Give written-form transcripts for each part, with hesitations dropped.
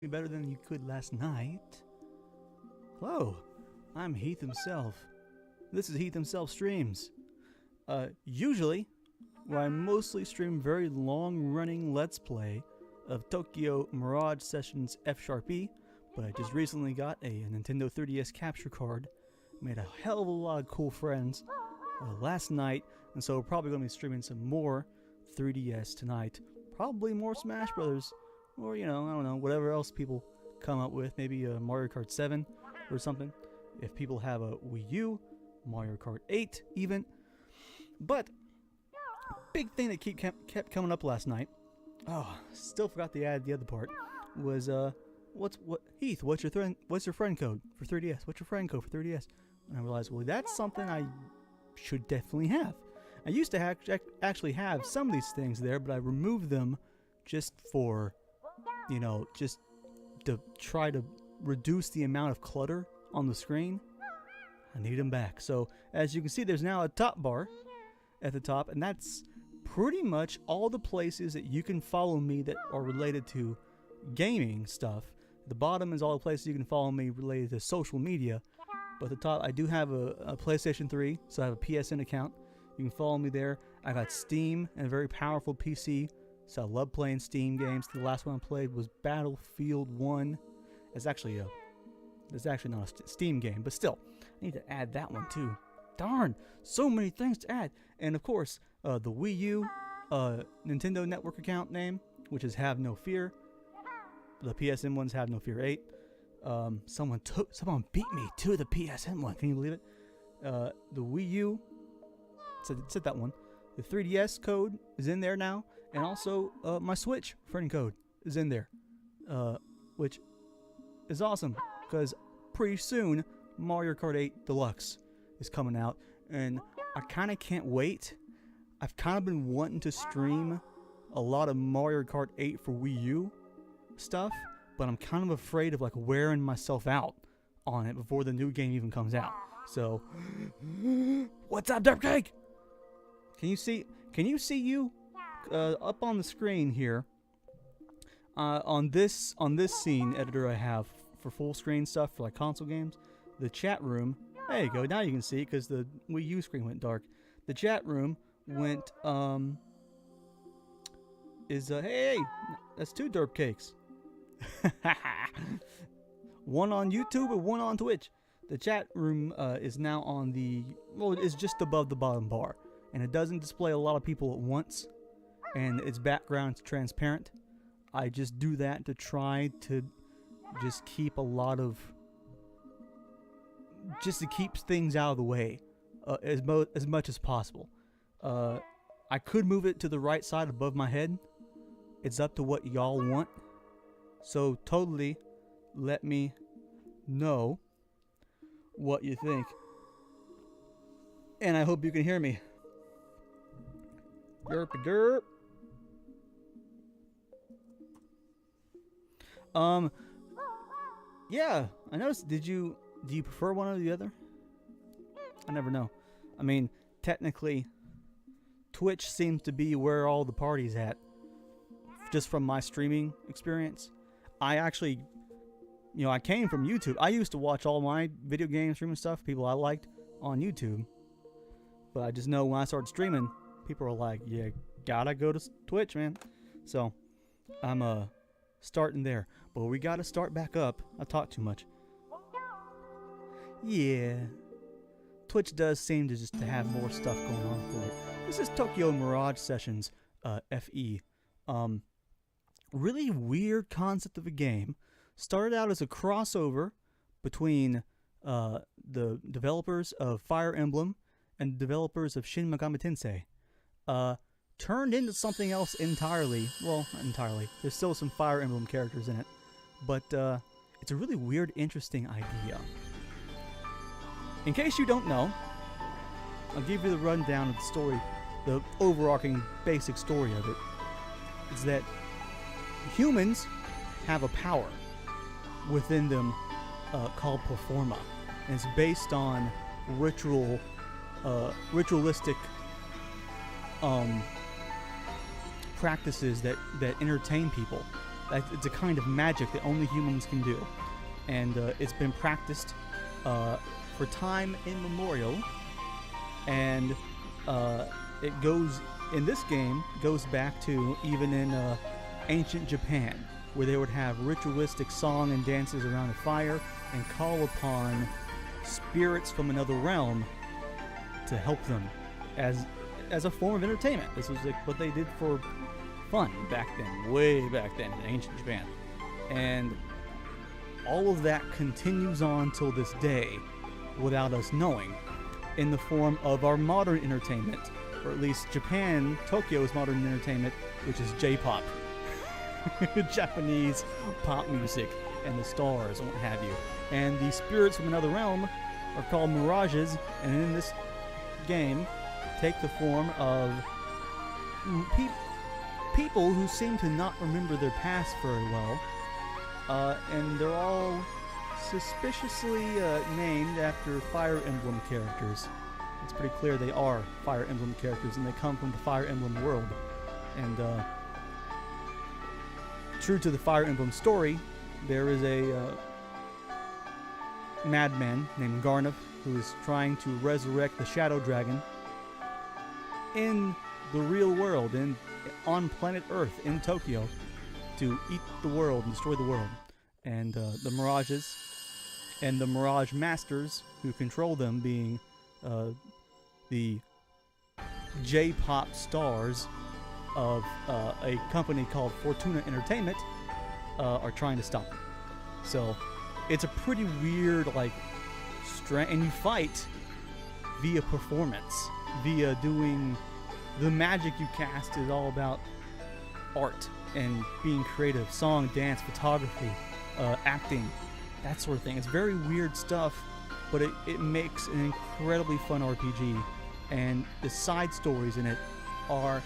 better than you could last night. Hello, I'm Heath himself. This is Heath himself streams. Usually, where I mostly stream very long-running Let's Play of Tokyo Mirage Sessions F#E, but I just recently got a Nintendo 3DS capture card, made a hell of a lot of cool friends last night, and so we're probably going to be streaming some more 3DS tonight. Probably more Smash Brothers, or I don't know, whatever else people come up with, maybe Mario Kart 7 or something. If people have a Wii U, Mario Kart 8 even. But big thing that kept coming up last night. Oh, still forgot to add the other part. Was Heath? What's your friend code for 3DS? What's your friend code for 3DS? And I realized, well, that's something I should definitely have. I used to actually have some of these things there, but I removed them just for, just to try to reduce the amount of clutter on the screen. I need them back. So as you can see, there's now a top bar at the top, and that's pretty much all the places that you can follow me that are related to gaming stuff. The bottom is all the places you can follow me related to social media. But at the top, I do have a PlayStation 3, so I have a PSN account. You can follow me there. I got Steam and a very powerful PC, so I love playing Steam games. The last one I played was Battlefield 1. It's actually not a Steam game, but still, I need to add that one too. Darn, so many things to add. And of course, the Wii U Nintendo Network account name, which is Have No Fear. The PSN one's Have No Fear 8. Someone beat me to the PSN one. Can you believe it? The Wii U, said that one. The 3DS code is in there now, and also my Switch friend code is in there, which is awesome because pretty soon Mario Kart 8 Deluxe is coming out, and I kind of can't wait. I've kind of been wanting to stream a lot of Mario Kart 8 for Wii U stuff, but I'm kind of afraid of wearing myself out on it before the new game even comes out. So, what's up, Derpcake? Can you see you up on the screen here? On this scene editor I have for full screen stuff for console games, the chat room. There you go. Now you can see it because the Wii U screen went dark. The chat room went hey, that's two derp cakes. One on YouTube and one on Twitch. The chat room is now on it's just above the bottom bar, and it doesn't display a lot of people at once, and its background's transparent. I just do that to try to just keep things out of the way as much as possible. I could move it to the right side above my head. It's up to what y'all want. So totally let me know what you think. And I hope you can hear me. Derpy derp. Yeah, I noticed. Do you prefer one or the other? I never know. I mean, technically, Twitch seems to be where all the party's at. Just from my streaming experience. I actually, I came from YouTube. I used to watch all my video game streaming stuff, people I liked, on YouTube. But I just know when I started streaming, people are like, yeah, gotta go to Twitch, man. So, I'm starting there. But we gotta start back up. I talk too much. Yeah. Twitch does seem to just have more stuff going on for it. This is Tokyo Mirage Sessions FE. Really weird concept of a game. Started out as a crossover between the developers of Fire Emblem and developers of Shin Megami Tensei. Turned into something else entirely. Well, not entirely. There's still some Fire Emblem characters in it. But it's a really weird, interesting idea. In case you don't know, I'll give you the rundown of the story, the overarching basic story of it. Is that humans have a power within them called Performa, and it's based on ritualistic practices that entertain people It's a kind of magic that only humans can do, and it's been practiced for time immemorial. And it goes in this game goes back to even in ancient Japan, where they would have ritualistic song and dances around a fire and call upon spirits from another realm to help them as a form of entertainment. This was like what they did for fun back then, way back then in ancient Japan. And all of that continues on till this day without us knowing, in the form of our modern entertainment, or at least Japan, Tokyo's modern entertainment, which is J-pop. Japanese pop music and the stars and what have you. And the spirits from another realm are called Mirages, and in this game take the form of people who seem to not remember their past very well, and they're all suspiciously named after Fire Emblem characters. It's pretty clear they are Fire Emblem characters, and they come from the Fire Emblem world. And true to the Fire Emblem story, there is a madman named Garnov who is trying to resurrect the Shadow Dragon in the real world, on planet Earth, in Tokyo, to eat the world and destroy the world. And the Mirages and the Mirage Masters who control them, being the J-pop stars of a company called Fortuna Entertainment, are trying to stop them. So it's a pretty weird, and you fight via performance, via doing the magic you cast is all about art and being creative, song, dance, photography, acting, that sort of thing. It's very weird stuff, but it makes an incredibly fun RPG, and the side stories in it are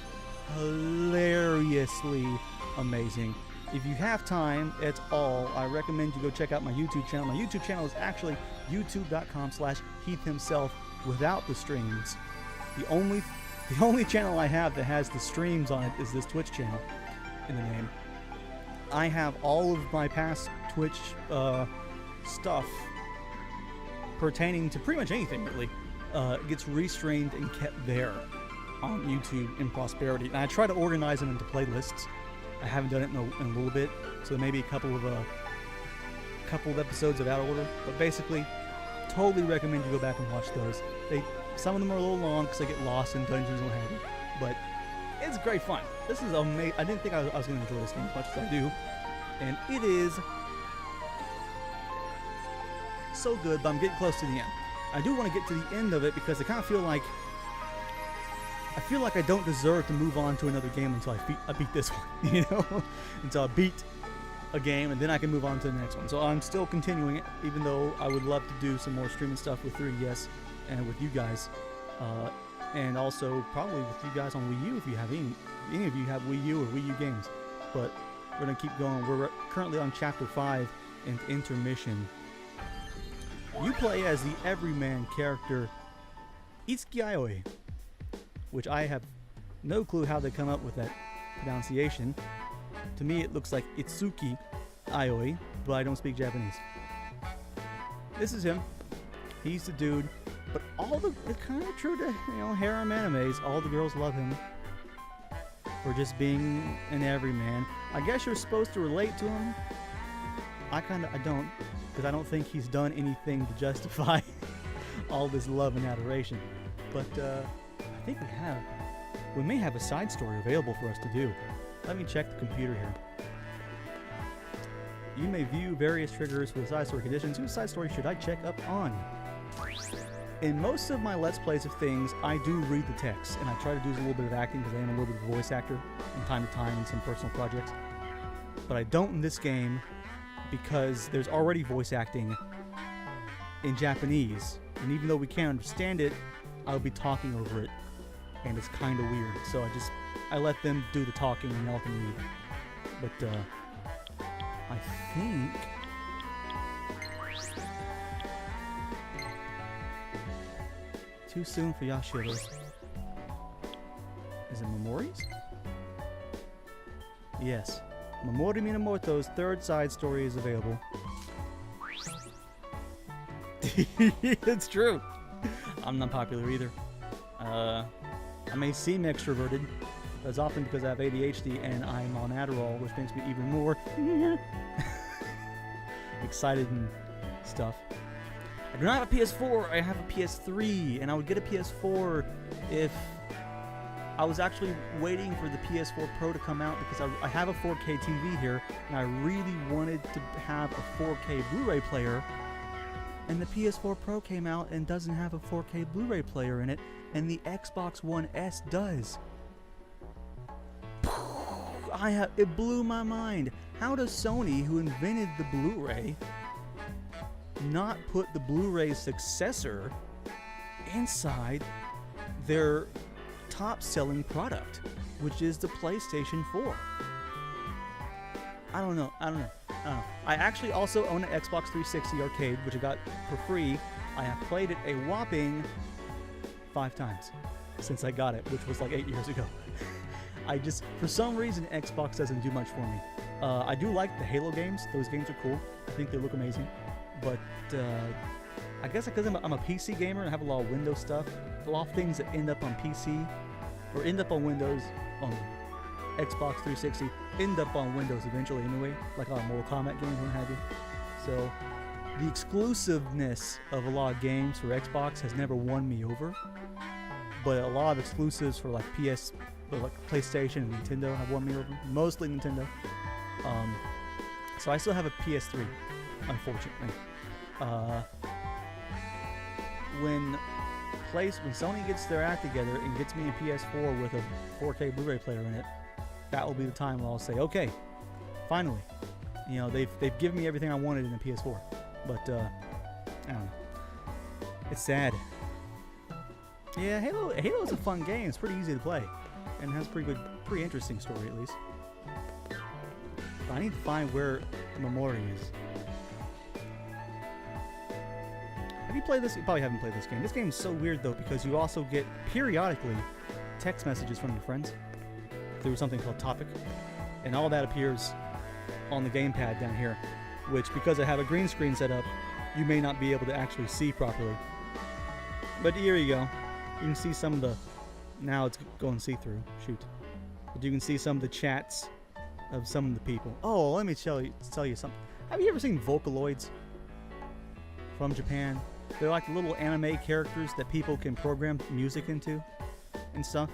hilariously amazing. If you have time at all, I recommend you go check out my YouTube channel. My YouTube channel is actually youtube.com/HeathHimself without the streams. The only channel I have that has the streams on it is this Twitch channel in the name. I have all of my past Twitch stuff pertaining to pretty much anything, really. Gets restreamed and kept there on YouTube in prosperity. And I try to organize them into playlists. I haven't done it in a little bit, so maybe a couple of episodes of Out of Order. But basically, totally recommend you go back and watch those. Some of them are a little long because I get lost in dungeons and what have you, but it's great fun. This is amazing. I didn't think I was going to enjoy this game as much as I do, and it is so good. But I'm getting close to the end. I do want to get to the end of it because I kind of feel like I don't deserve to move on to another game until I beat this one, you know, until I beat a game, and then I can move on to the next one. So I'm still continuing it, even though I would love to do some more streaming stuff with 3DS and with you guys, and also probably with you guys on Wii U if you have any of you have Wii U or Wii U games. But we're gonna keep going. We're currently on Chapter 5 and Intermission. You play as the everyman character Itsuki Aoi, which I have no clue how they come up with that pronunciation. To me, it looks like Itsuki Aoi, but I don't speak Japanese. This is him. He's the dude. But it's kind of true to, harem animes. All the girls love him for just being an everyman. I guess you're supposed to relate to him. I don't, because I don't think he's done anything to justify all this love and adoration. But I think we may have a side story available for us to do. Let me check the computer here. You may view various triggers for the side story conditions. Whose side story should I check up on? In most of my Let's Plays of things, I do read the text, and I try to do a little bit of acting because I am a little bit of a voice actor from time to time in some personal projects. But I don't in this game because there's already voice acting in Japanese, and even though we can't understand it, I'll be talking over it, and it's kind of weird. So I let them do the talking and I'll can read. But I think too soon for Yashiro. Is it Memories? Yes. Mamoru Minamoto's third side story is available. It's true. I'm not popular either. I may seem extroverted. That's often because I have ADHD and I'm on Adderall, which makes me even more excited and stuff. I do not have a PS4, I have a PS3, and I would get a PS4 if I was actually waiting for the PS4 Pro to come out, because I have a 4K TV here, and I really wanted to have a 4K Blu-ray player, and the PS4 Pro came out and doesn't have a 4K Blu-ray player in it, and the Xbox One S does. It blew my mind. How does Sony, who invented the Blu-ray, not put the Blu-ray successor inside their top-selling product, which is the PlayStation 4? I don't know. I actually also own an Xbox 360 arcade, which I got for free. I have played it a whopping 5 times since I got it, which was like 8 years ago. For some reason, Xbox doesn't do much for me. I do like the Halo games. Those games are cool. I think they look amazing. But I guess because I'm a PC gamer and I have a lot of Windows stuff, a lot of things that end up on PC or end up on Windows, on Xbox 360, end up on Windows eventually anyway, like a lot of Mortal Kombat games and what have you. So the exclusiveness of a lot of games for Xbox has never won me over, but a lot of exclusives for like PlayStation and Nintendo have won me over, mostly Nintendo. So I still have a PS3, unfortunately. When Sony gets their act together and gets me a PS4 with a 4K Blu-ray player in it, that will be the time where I'll say, okay, finally, they've given me everything I wanted in a PS4. But I don't know. It's sad. Yeah, Halo is a fun game. It's pretty easy to play, and has pretty interesting story at least. But I need to find where Mamoru is. Have you played this? You probably haven't played this game. This game is so weird though, because you also get periodically text messages from your friends through something called Topic, and all that appears on the gamepad down here, which, because I have a green screen set up, you may not be able to actually see properly. But here you go. You can see some of the... Now it's going see-through. Shoot. But you can see some of the chats of some of the people. Oh, let me tell you something. Have you ever seen Vocaloids from Japan? They're like little anime characters that people can program music into and stuff,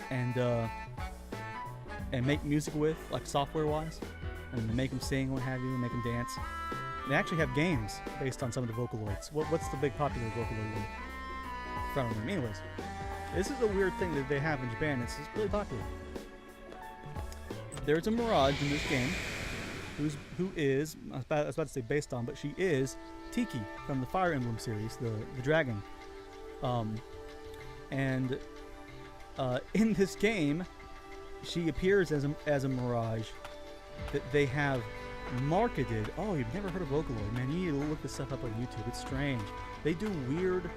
and make music with, like software-wise, and make them sing, what have you, and make them dance. They actually have games based on some of the Vocaloids. What's the big popular Vocaloid one? I don't remember. Anyways, this is a weird thing that they have in Japan. It's really popular. There's a Mirage in this game, who is, I was about to say based on, but she is Tiki from the Fire Emblem series, the dragon. In this game, she appears as a Mirage that they have marketed. Oh, you've never heard of Vocaloid? Man, you need to look this stuff up on YouTube. It's strange. They do weird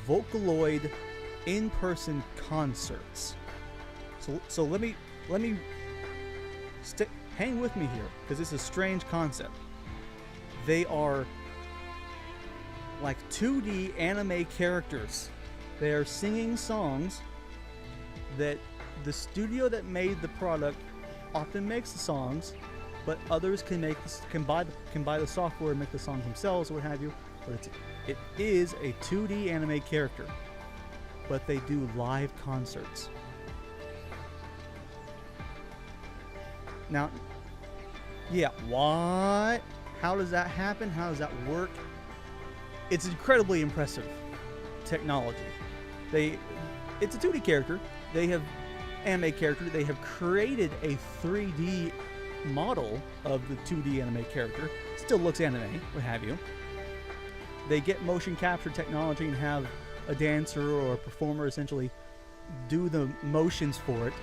Vocaloid in-person concerts. So let me hang with me here, because it's a strange concept. They are like 2D anime characters. They are singing songs that the studio that made the product often makes the songs, but others can buy the software and make the songs themselves or what have you. But it is a 2D anime character, but they do live concerts. Now, yeah, what? How does that happen? How does that work? It's incredibly impressive technology. It's a 2D character. They have anime character. They have created a 3D model of the 2D anime character. Still looks anime, what have you. They get motion capture technology and have a dancer or a performer essentially do the motions for it.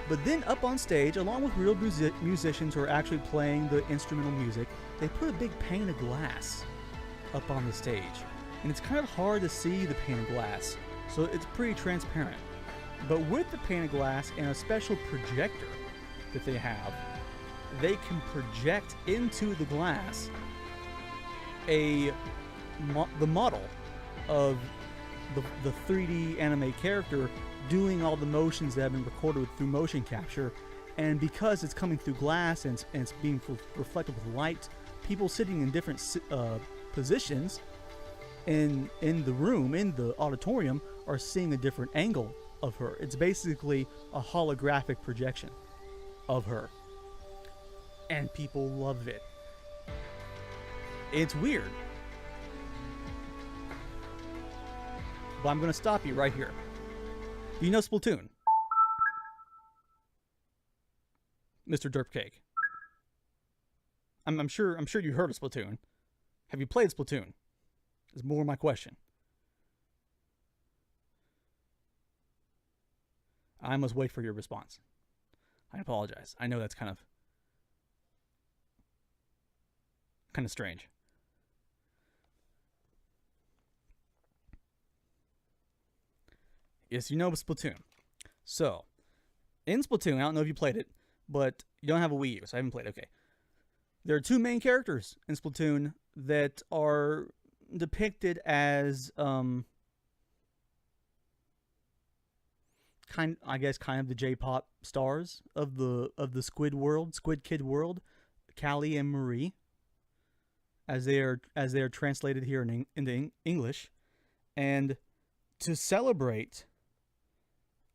But then up on stage, along with real musicians who are actually playing the instrumental music, they put a big pane of glass up on the stage. And it's kind of hard to see the pane of glass, so it's pretty transparent. But with the pane of glass and a special projector that they have, they can project into the glass the model of the 3D anime character doing all the motions that have been recorded through motion capture. And because it's coming through glass and it's being reflected with light, people sitting in different positions in the room, in the auditorium, are seeing a different angle of her. It's basically a holographic projection of her. And people love it. It's weird. But I'm going to stop you right here. Do you know Splatoon? Mr. Derpcake. I'm sure you heard of Splatoon. Have you played Splatoon? Is more my question. I must wait for your response. I apologize. I know that's kind of strange. Yes, you know Splatoon. So, in Splatoon, I don't know if you played it, but you don't have a Wii U, so I haven't played it. Okay. There are two main characters in Splatoon that are depicted as kind of the J-pop stars of the Squid Kid world, Callie and Marie, as they are translated here into English. And to celebrate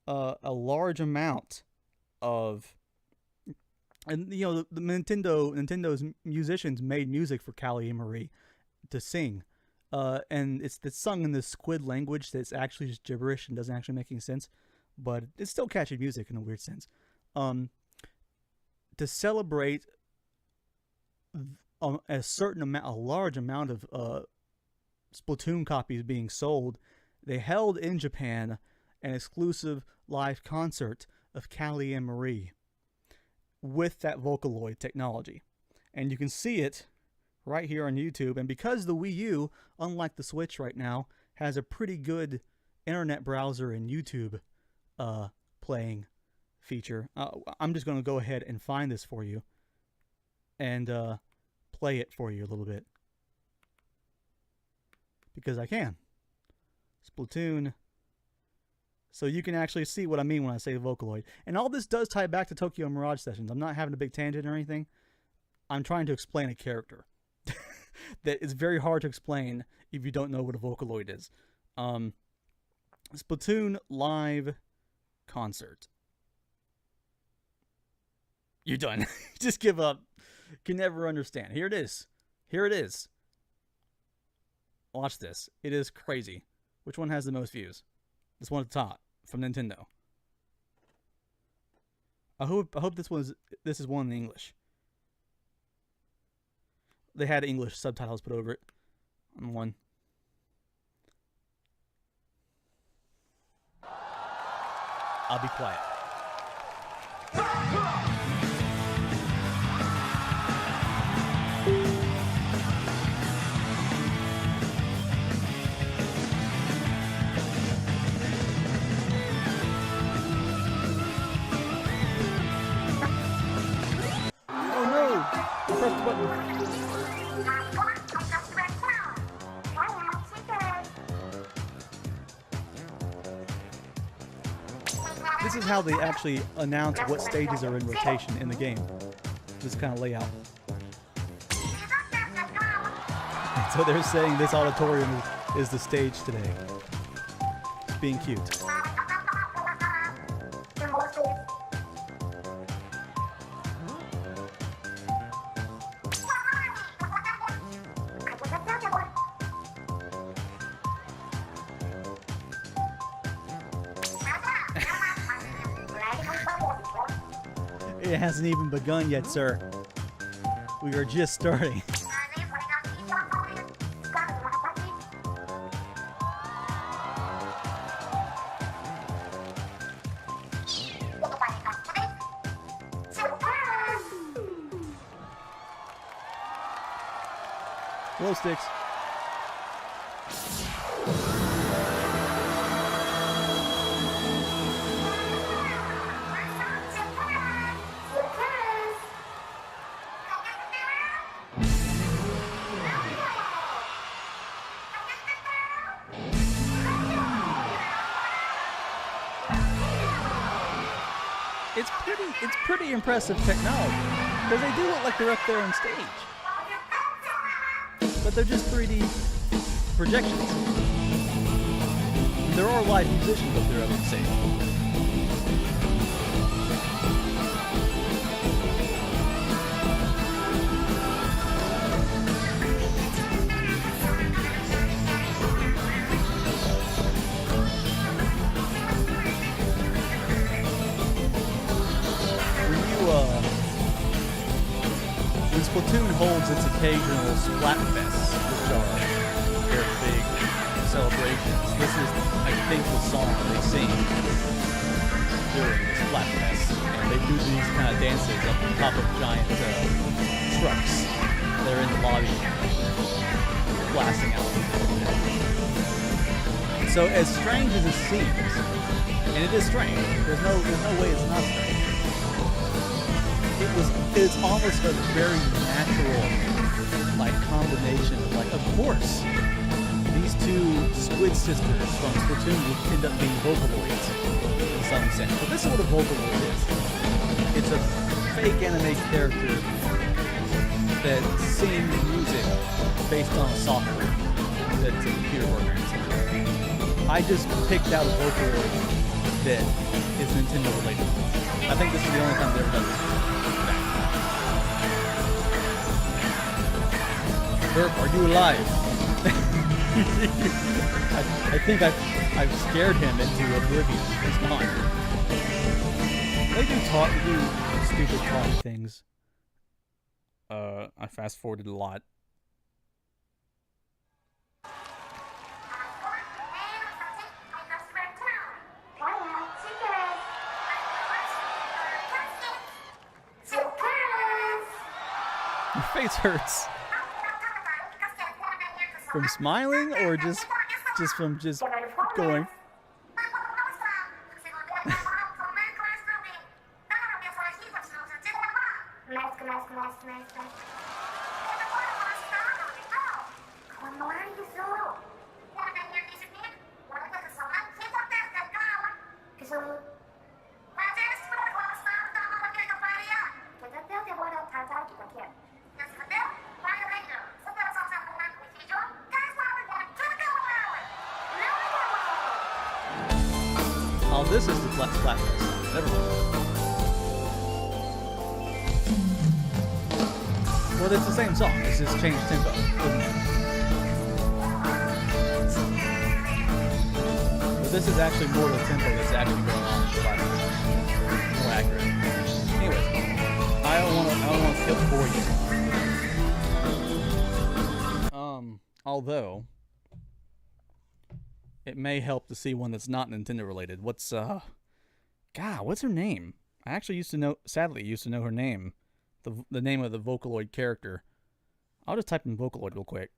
a large amount of, and you know, the Nintendo's musicians made music for Callie and Marie to sing, and it's sung in the squid language that's actually just gibberish and doesn't actually make any sense, but it's still catchy music in a weird sense. To celebrate a large amount of Splatoon copies being sold, they held in Japan an exclusive live concert of Callie and Marie with that Vocaloid technology. And you can see it right here on YouTube. And because the Wii U, unlike the Switch right now, has a pretty good internet browser and YouTube playing feature, I'm just going to go ahead and find this for you and play it for you a little bit, because I can. Splatoon. So you can actually see what I mean when I say Vocaloid. And all this does tie back to Tokyo Mirage Sessions. I'm not having a big tangent or anything. I'm trying to explain a character that is very hard to explain if you don't know what a Vocaloid is. Splatoon live concert. You're done. Just give up. Can never understand. Here it is. Here it is. Watch this. It is crazy. Which one has the most views? This one at the top from Nintendo. I hope this is one in English. They had English subtitles put over it on one. I'll be quiet. Press the button. This is how they actually announce what stages are in rotation in the game. This kind of layout. So they're saying this auditorium is the stage today. Being cute. It hasn't even begun yet, sir. We are just starting. Glow sticks. pretty impressive technology, because they do look like they're up there on stage. But they're just 3D projections. There are live musicians up there on stage. When Splatoon holds its occasional Splatfests, which are their big celebrations, this is, I think, the song they sing during the Splatfest. And they do these kind of dances up on top of giant trucks. They're in the lobby blasting out. So as strange as it seems, and it is strange, there's no way it's not strange. It's almost a very natural, like, combination of, like, of course, these two squid sisters from Splatoon would end up being Vocaloids in some sense. But this is what a Vocaloid is. It's a fake anime character that sings music based on software that's a computer program. I just picked out a Vocaloid that is Nintendo related. I think this is the only time they've ever done this. Burp, are you alive? I think I've scared him into oblivion. He's not. They do stupid talk things. I fast forwarded a lot. Your face hurts. From smiling or just from going? Oh, this is the Splatfest song. Never mind. Well, it's the same song. It's just changed tempo, isn't it? But this is actually more the tempo that's actually going on in Splatfest. More accurate. Anyways, I don't want to skip for you. Although it may help to see one that's not Nintendo related. What's her name? I actually sadly used to know her name. The name of the Vocaloid character. I'll just type in Vocaloid real quick.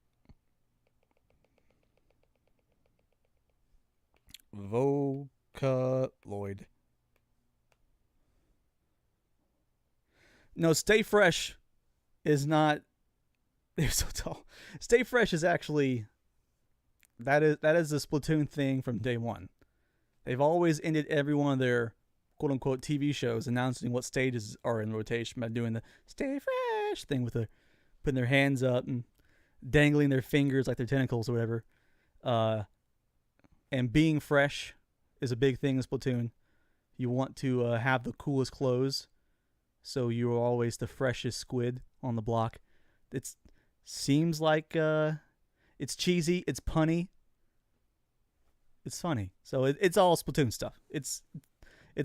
Vocaloid. No, Stay Fresh is not. They're so tall. Stay Fresh is actually. That is the Splatoon thing from day one. They've always ended every one of their quote-unquote TV shows announcing what stages are in rotation by doing the Stay Fresh thing with putting their hands up and dangling their fingers like their tentacles or whatever. And being fresh is a big thing in Splatoon. You want to have the coolest clothes, so you're always the freshest squid on the block. It seems like... it's cheesy, it's punny, it's funny. So it's all Splatoon stuff. It's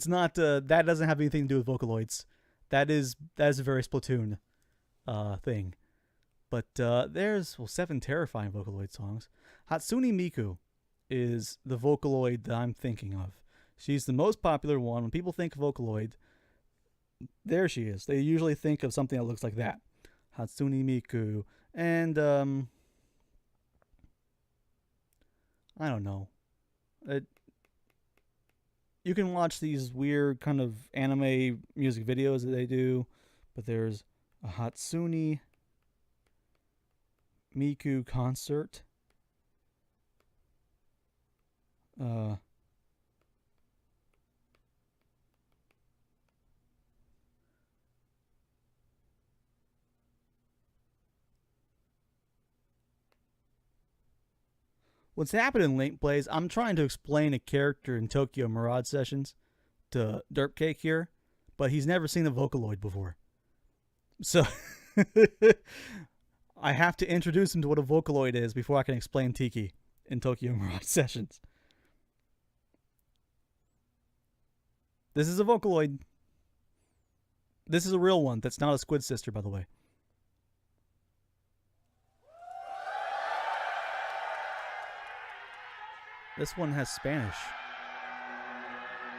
not that doesn't have anything to do with Vocaloids. That is a very Splatoon thing. But there's 7 terrifying Vocaloid songs. Hatsune Miku is the Vocaloid that I'm thinking of. She's the most popular one. When people think Vocaloid, there she is. They usually think of something that looks like that. Hatsune Miku. And I don't know. You can watch these weird kind of anime music videos that they do, but there's a Hatsune Miku concert. What's happened in Link Plays, I'm trying to explain a character in Tokyo Mirage Sessions to Derpcake here, but he's never seen a Vocaloid before. So I have to introduce him to what a Vocaloid is before I can explain Tiki in Tokyo Mirage Sessions. This is a Vocaloid. This is a real one that's not a Squid Sister, by the way. This one has Spanish.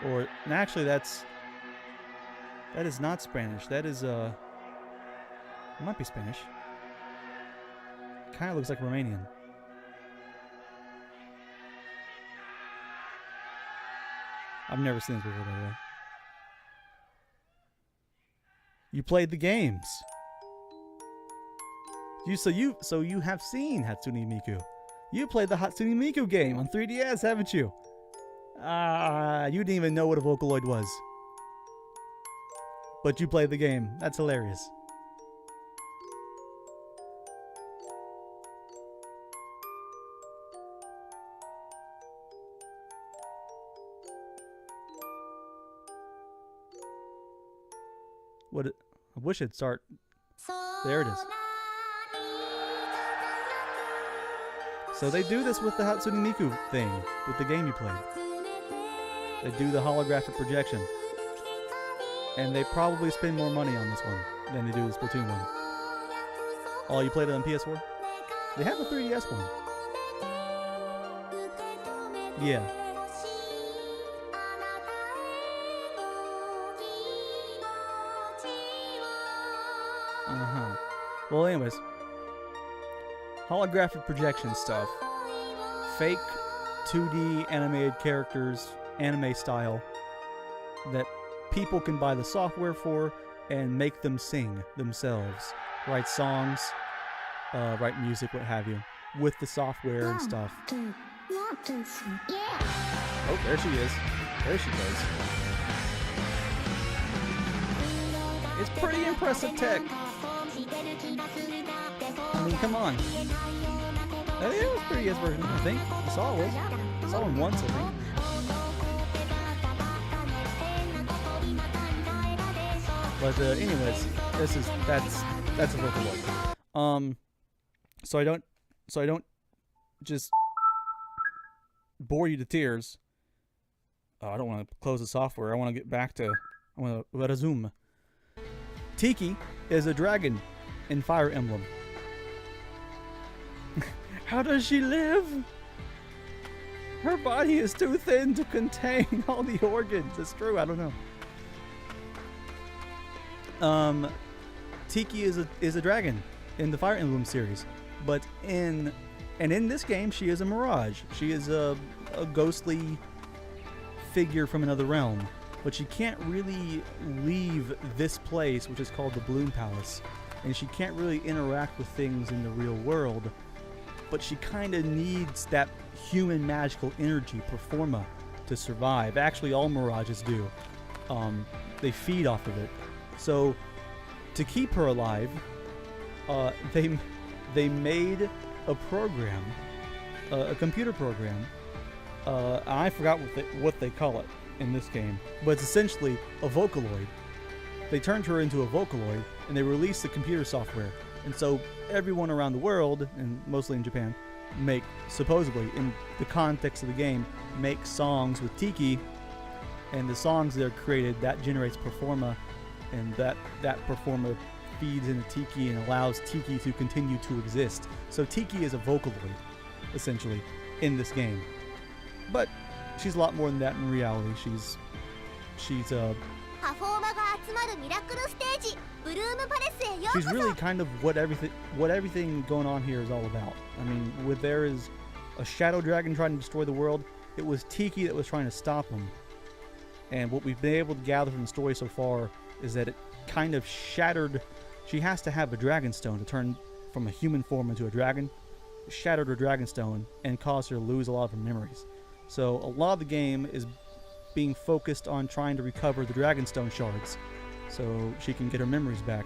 Or, actually, that is not Spanish. That is, it might be Spanish. Kind of looks like Romanian. I've never seen this before, by the way. You played the games. So you have seen Hatsune Miku. You played the Hatsune Miku game on 3DS, haven't you? You didn't even know what a Vocaloid was. But you played the game. That's hilarious. I wish it'd start. There it is. So they do this with the Hatsune Miku thing, with the game you played. They do the holographic projection. And they probably spend more money on this one than they do the Splatoon one. Oh, you played it on PS4? They have a 3DS one. Yeah. Well, anyways. Holographic projection stuff. Fake 2D animated characters, anime style, that people can buy the software for and make them sing themselves. Write songs, write music, what have you, with the software and stuff. Oh, there she is. There she goes. It's pretty impressive tech. I mean, come on. That is a 3DS version, I think. I saw it was. I saw one once, I think. But anyways, that's a Vocaloid. So I don't just bore you to tears. I don't want to close the software. I want to get back to. I want to resume. Tiki is a dragon in Fire Emblem. How does she live? Her body is too thin to contain all the organs. It's true. I don't know. Tiki is a dragon in the Fire Emblem series, but in this game she is a Mirage. She is a ghostly figure from another realm, but she can't really leave this place, which is called the Bloom Palace, and she can't really interact with things in the real world. But she kind of needs that human magical energy, performa, to survive. Actually, all Mirages do. They feed off of it. So, to keep her alive, they made a program, a computer program. I forgot what they call it in this game, but it's essentially a Vocaloid. They turned her into a Vocaloid, and they released the computer software. And so everyone around the world, and mostly in Japan, supposedly, in the context of the game, make songs with Tiki, and the songs that are created, that generates performa, and that performa feeds into Tiki and allows Tiki to continue to exist. So Tiki is a Vocaloid, essentially, in this game. But she's a lot more than that in reality. She's really kind of what everything going on here is all about. I mean, there is a shadow dragon trying to destroy the world. It was Tiki that was trying to stop him. And what we've been able to gather from the story so far is that it kind of shattered. She has to have a dragon stone to turn from a human form into a dragon. It shattered her dragon stone and caused her to lose a lot of her memories. So a lot of the game is being focused on trying to recover the Dragonstone shards so she can get her memories back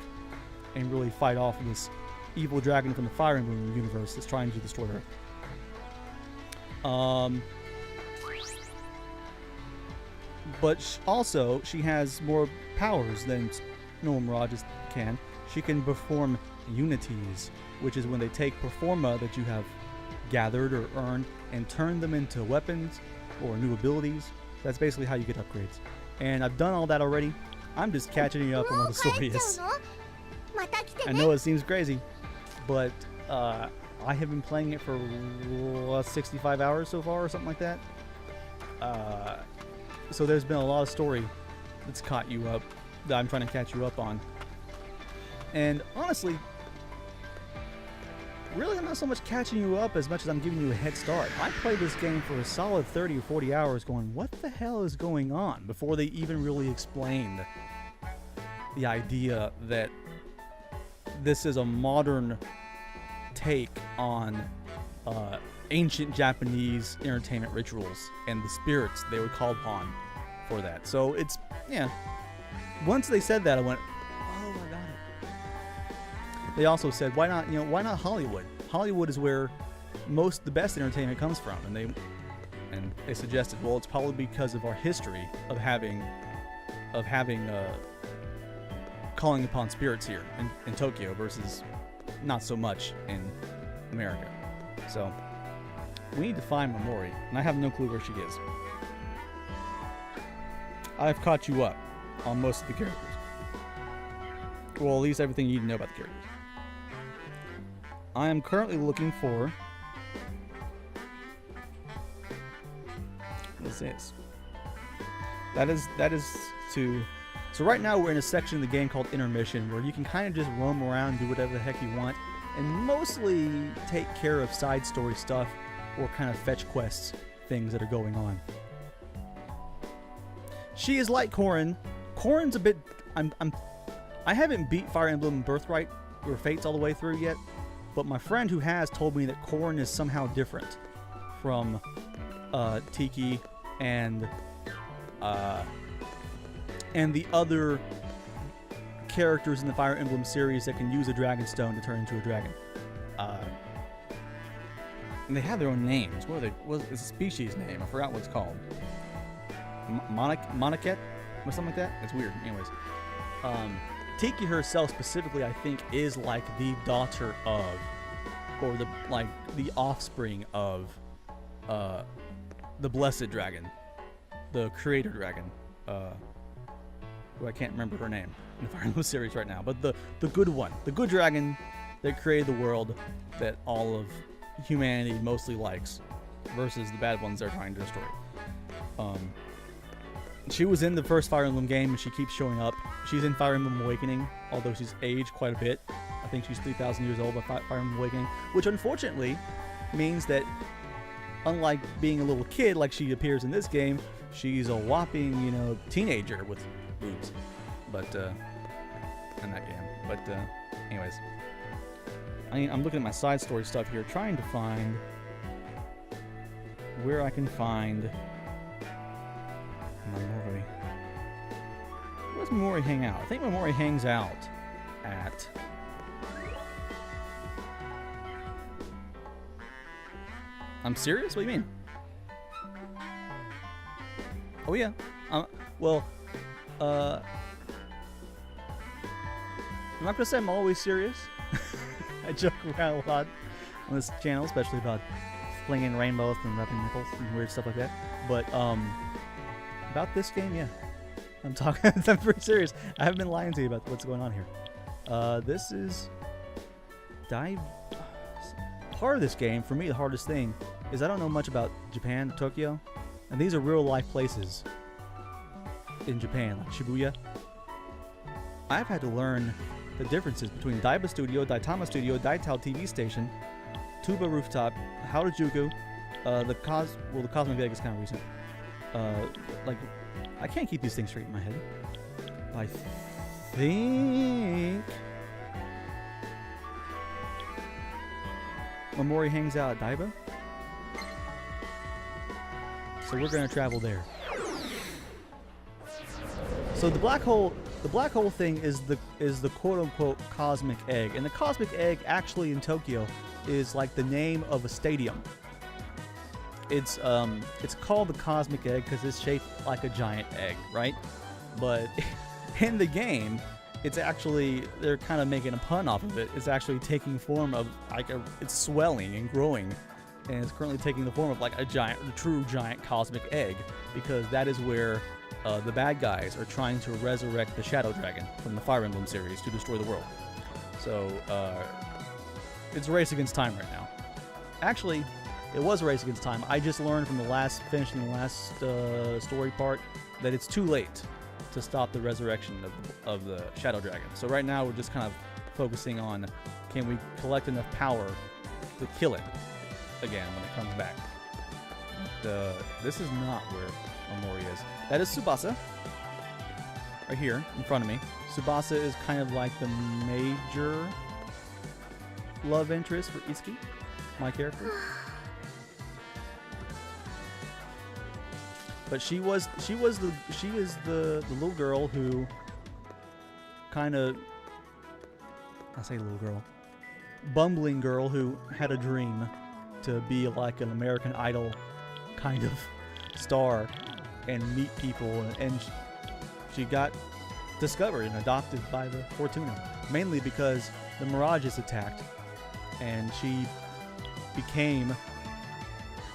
and really fight off this evil dragon from the Fire Emblem universe that's trying to destroy her. But also, she has more powers than normal Mirages can. She can perform unities, which is when they take performa that you have gathered or earned and turn them into weapons or new abilities. That's basically how you get upgrades. And I've done all that already. I'm just catching you up on what the story is. I know it seems crazy, but I have been playing it for 65 hours so far or something like that. So there's been a lot of story that's caught you up, that I'm trying to catch you up on. And honestly, really I'm not so much catching you up as much as I'm giving you a head start. I played this game for a solid 30 or 40 hours going, what the hell is going on? Before they even really explained the idea that this is a modern take on ancient Japanese entertainment rituals and the spirits they would call upon for that. So it's, yeah. Once they said that, I went, oh, I got it. They also said, why not Hollywood? Hollywood is where most the best entertainment comes from, and they suggested, well, it's probably because of our history of having calling upon spirits here in Tokyo versus not so much in America. So we need to find Momori, and I have no clue where she is. I've caught you up on most of the characters. Well, at least everything you need to know about the characters. I am currently looking for... What is this? That is to... So right now we're in a section of the game called Intermission, where you can kind of just roam around, do whatever the heck you want, and mostly take care of side story stuff or kind of fetch quests, things that are going on. She is like Corrin. Corrin's a bit... I haven't beat Fire Emblem Birthright or Fates all the way through yet, but my friend who has told me that Corrin is somehow different from Tiki and the other characters in the Fire Emblem series that can use a dragon stone to turn into a dragon. And they have their own names. What are they? It's a species name. I forgot what it's called. Monaket or something like that. It's weird. Anyways, Tiki herself specifically, I think, is like the daughter of, or the offspring of, the Blessed Dragon, the Creator Dragon. Who I can't remember her name in the Fire Emblem series right now, but the good one, the good dragon that created the world that all of humanity mostly likes, versus the bad ones they're trying to destroy. She was in the first Fire Emblem game, and she keeps showing up. She's in Fire Emblem Awakening, although she's aged quite a bit. I think she's 3,000 years old by Fire Emblem Awakening, which unfortunately means that, unlike being a little kid like she appears in this game, she's a whopping, teenager with boobs. But, in that game. But, anyways. I'm looking at my side story stuff here, trying to find where I can find Momori. Where does Momori hang out? I think Momori hangs out at... I'm serious? What do you mean? Oh yeah. Well, I'm not gonna say I'm always serious. I joke around a lot on this channel, especially about flinging rainbows and rubbing nipples and weird stuff like that. But about this game, yeah, I'm talking. I'm pretty serious. I haven't been lying to you about what's going on here. This is part of this game. For me, the hardest thing is I don't know much about Japan, Tokyo, and these are real life places in Japan, like Shibuya. I've had to learn the differences between Daiba Studio, Daitama Studio, Daitao TV Station, Tuba Rooftop, Harajuku, the Cosmic Egg is kind of recent. I can't keep these things straight in my head. I think Momori hangs out at Daiba, so we're gonna travel there. So the black hole thing is the quote-unquote cosmic egg, and the cosmic egg actually in Tokyo is like the name of a stadium. it's called the cosmic egg because it's shaped like a giant egg, right? But in the game, it's actually, they're kind of making a pun off of it. It's actually taking form of it's swelling and growing, and it's currently taking the form of like a true giant cosmic egg, because that is where the bad guys are trying to resurrect the Shadow Dragon from the Fire Emblem series to destroy the world. So it's a race against time right now. Actually, it was a race against time. I just learned from finishing the last story part that it's too late to stop the resurrection of the Shadow Dragon. So right now we're just kind of focusing on, can we collect enough power to kill it again when it comes back. This is not where Momori is. That is Tsubasa. Right here, in front of me. Tsubasa is kind of like the major love interest for Itsuki, my character. But she is the little girl who kind of, I say little girl, bumbling girl who had a dream to be like an American Idol kind of star and meet people, and she got discovered and adopted by the Fortuna, mainly because the Mirages attacked, and she became,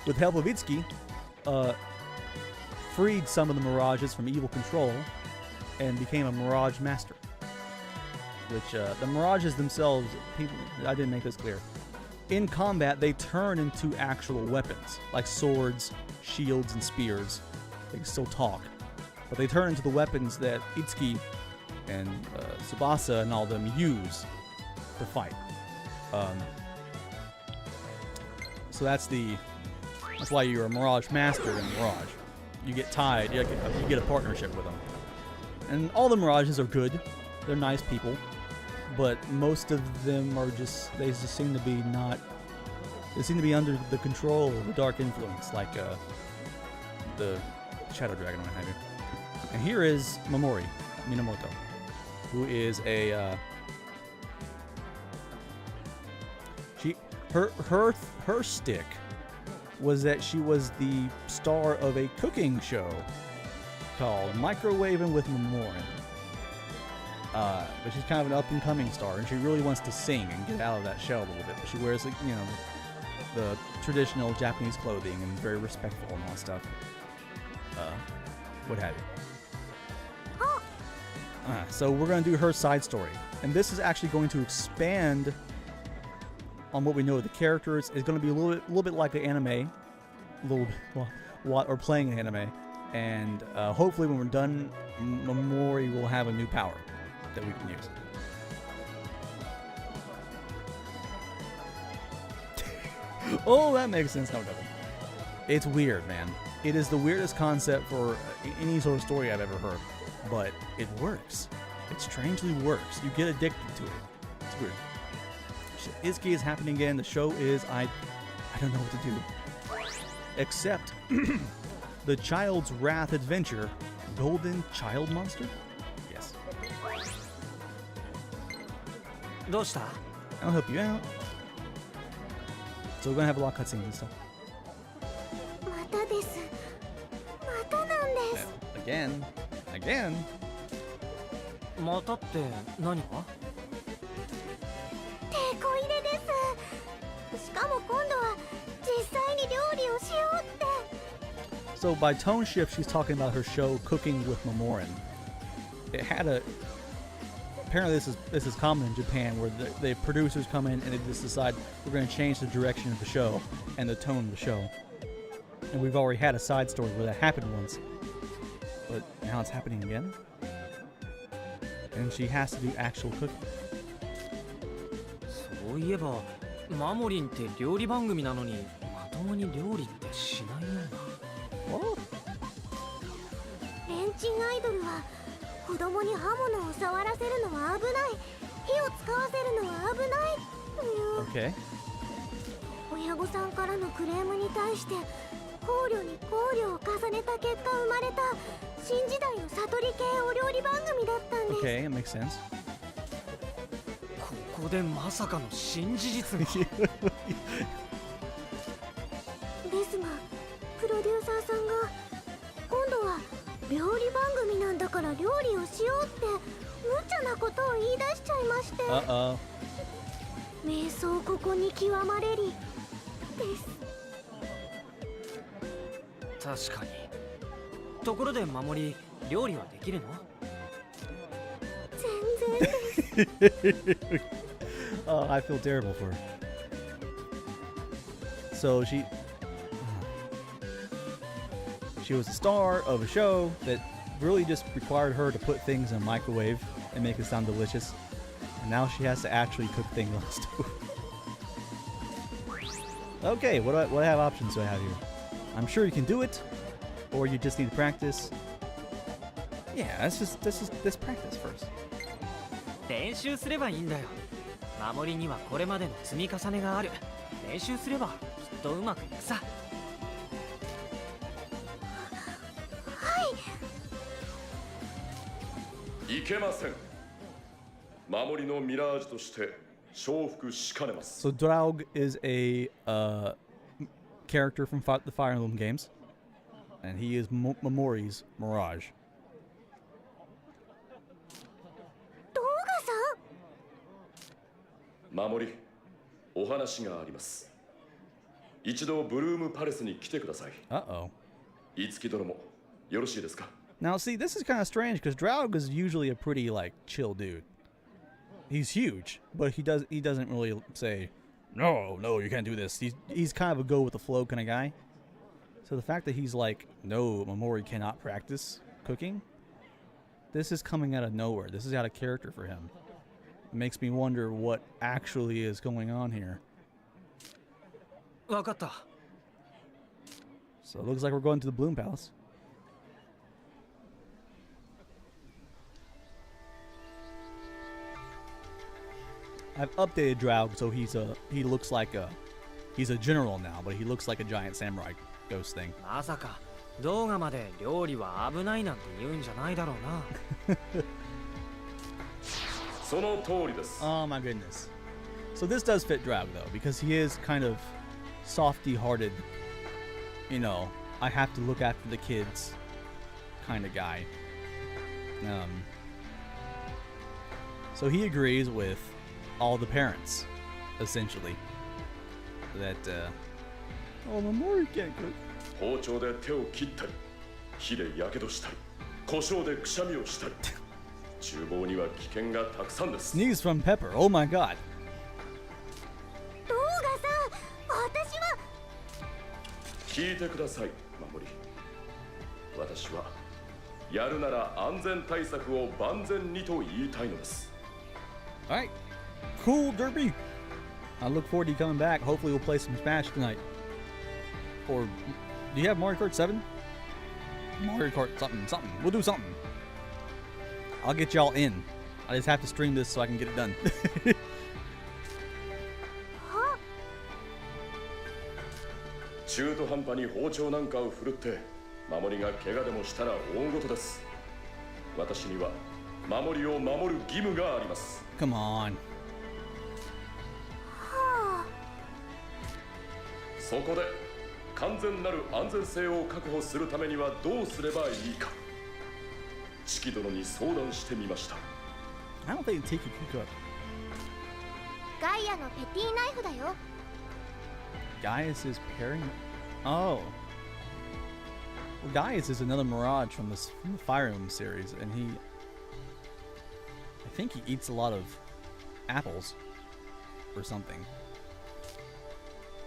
with help of Itsuki, freed some of the Mirages from evil control and became a Mirage Master. Which, the Mirages themselves, I didn't make this clear. In combat, they turn into actual weapons, like swords, shields, and spears. They can still talk. But they turn into the weapons that Itsuki and Tsubasa and all of them use to fight. So that's why you're a Mirage Master in Mirage. You get tied, you get a partnership with them. And all the Mirages are good. They're nice people. But most of them are they just seem to be under the control of the dark influence, like the Shadow Dragon, what have you. And here is Momori Minamoto, who is her stick was that she was the star of a cooking show called Microwaving with Momorin. But she's kind of an up-and-coming star, and she really wants to sing and get out of that shell a little bit. But she wears, like, the traditional Japanese clothing and very respectful and all that stuff. What have you. So we're going to do her side story. And this is actually going to expand on what we know of the characters. It's going to be a little bit like the anime. Or playing an anime. And hopefully when we're done, Momori will have a new power that we can use. Oh, that makes sense. No, it doesn't. It's weird, man. It is the weirdest concept for any sort of story I've ever heard. But it works. It strangely works. You get addicted to it. It's weird. Itsuki is happening again. The show is, I don't know what to do. Except the Child's Wrath Adventure, Golden Child Monster? Yes. I'll help you out. So we're gonna have a lot of cutscenes and stuff. Again. またって何が？テコ入れです。しかも今度は実際に料理をしようって。 So by tone shift, she's talking about her show Cooking with Momorin. It had apparently this is common in Japan, where the producers come in and they just decide we're going to change the direction of the show and the tone of the show. And we've already had a side story where that happened once, but now it's happening again. And she has to do actual cooking. そういえば、マモリンって料理番組なのにまともに料理ってしないような。レンチンアイドルは子供に刃物を触らせるのは危ない、火を使わせるのは危ないという。Okay. 親御さんからのクレームに対して考慮に考慮を重ねた結果生まれた新時代の悟り系お料理番組だったんです。Okay, it makes sense. ここでまさかの新事実が。ですがいまして。Uh-oh. 瞑想ここに極まれりです。確かに。ところで守り、料理はできるの？全然です。Oh, I feel terrible for her. So she was the star of a show that really just required her to put things in a microwave and make it sound delicious. And now she has to actually cook things on the stove. Okay, what have options do I have here? I'm sure you can do it, or you just need to practice. Yeah, let's practice first. 練習すればいいんだよ。守りにはこれまでの積み重ねがある。練習すればきっとうまくいくさ。いけません。守りのミラージュとして承服しかねます。So Draug is a character from the Fire Emblem games, and he is Momori's Mirage. 動画さん。守り、お話があります。一度ブルームパレスに来てください。Uh-oh. いつき殿もよろしいですか？ Now, see, this is kind of strange because Draug is usually a pretty chill dude. He's huge, but he doesn't really say, no, you can't do this. He's kind of a go with the flow kind of guy. So the fact that he's like, no, Momori cannot practice cooking, this is coming out of nowhere. This is out of character for him. It makes me wonder what actually is going on here. わかった。 So it looks like we're going to the Bloom Palace. I've updated Draug so he looks like he's a general now, but he looks like a giant samurai ghost thing. まさか動画まで料理は危ないなんて言うんじゃないだろうな。その通りです。 Oh my goodness. So this does fit Draug though, because he is kind of softy-hearted, you know, I have to look after the kids kind of guy. So he agrees with all the parents, essentially, that oh, Momori can't cook. 包丁で手を切ったり、火で火傷したり、胡椒でくしゃみをしたり、厨房には危険がたくさんです。 Sneeze from Pepper. Oh my god. 動画さん、私は。聞いてください、守り。私はやるなら安全対策を万全にと言いたいのです。 All right. Cool, Derby. I look forward to you coming back. Hopefully we'll play some Smash tonight. Or, do you have Mario Kart 7? Mario Kart something. We'll do something. I'll get y'all in. I just have to stream this so I can get it done. 中途半端に包丁なんかを振るって守りが怪我でもしたら大事です。私には守りを守る義務があります。 Come on. そこで完全なる安全性を確保するためにはどうすればいいか、チキ殿に相談してみました。 I don't think Tiki can cook. ガイアのペティナイフだよ。 Gaius is pairing. Oh. Well, Gaius is another Mirage from the Fire Emblem series, and I think he eats a lot of apples or something.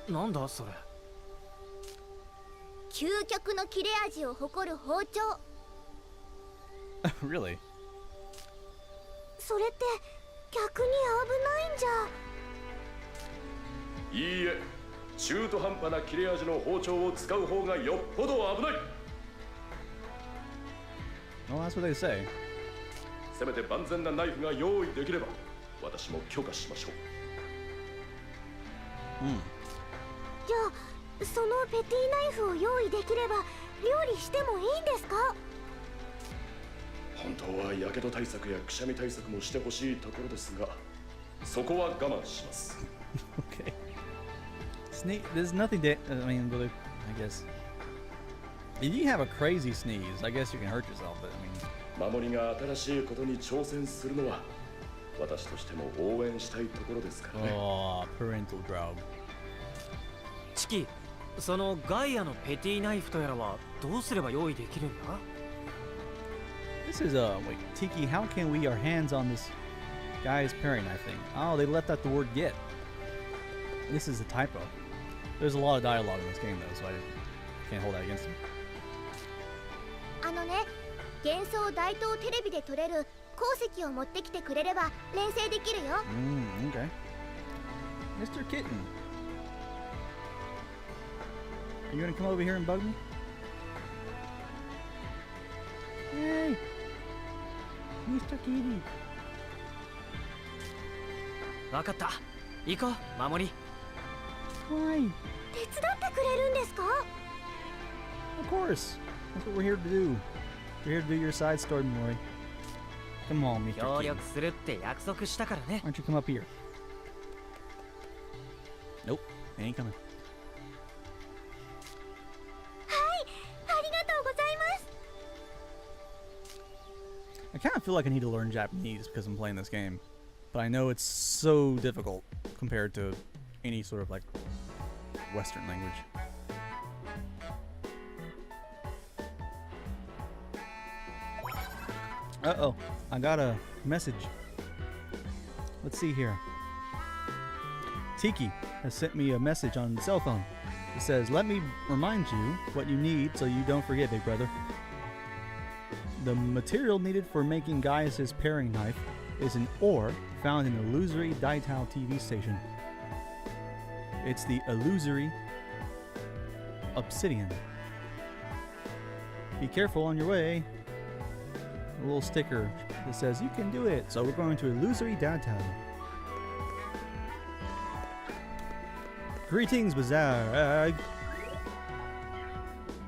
なんだそれ。究極の切れ味を誇る包丁。 Really? それって逆に危ないんじゃ。いいえ、中途半端な切れ味の包丁を使う方がよっぽど危ない。 Well, that's what they say. せめて万全なナイフが用意できれば私も許可しましょう。じゃあそのペティナイフを用意できれば料理してもいいんですか？本当はやけど対策やくしゃみ対策もしてほしいところですが、そこは我慢します。Okay. There's nothing to. I mean, I guess. If you have a crazy sneeze, I guess you can hurt yourself. But I mean. 守りが新しいことに挑戦するのは私としても応援したいところですからね。Oh, parental Draug. チキ、そのガイアのペティナイフとやらはどうすれば用意できるんだ？ This is wait, Tiki, how can we our hands on this guy's paring knife thing? Oh, they left out the word get. This is a typo. There's a lot of dialogue in this game though, so I can't hold that against him. あのね、幻想大東テレビで撮れる鉱石を持ってきてくれれば連成できるよ。Okay. Mr. Kitten. Are you gonna come over here and bug me? Hey! Mr. Kitty. わかった。行こう、守り。Why? 手伝ってくれるんですか？ Of course. That's what we're here to do. We're here to do your side story, Mori. Come on, Mr. 協 Kitty. 力するって約束したからね。 Why don't you come up here? Nope, ain't coming. はい、ありがとうございます。 I kind of feel like I need to learn Japanese because I'm playing this game, but I know it's so difficult compared to any sort of like Western language. Uh-oh, I got a message. Let's see here. Tiki has sent me a message on the cell phone. It says, "Let me remind you what you need so you don't forget, big brother. The material needed for making Gaius' paring knife is an ore found in the Illusory Daitao TV station. It's the Illusory Obsidian. Be careful on your way." A little sticker that says, "You can do it." So we're going to Illusory Daitao. Greetings, Bazaar.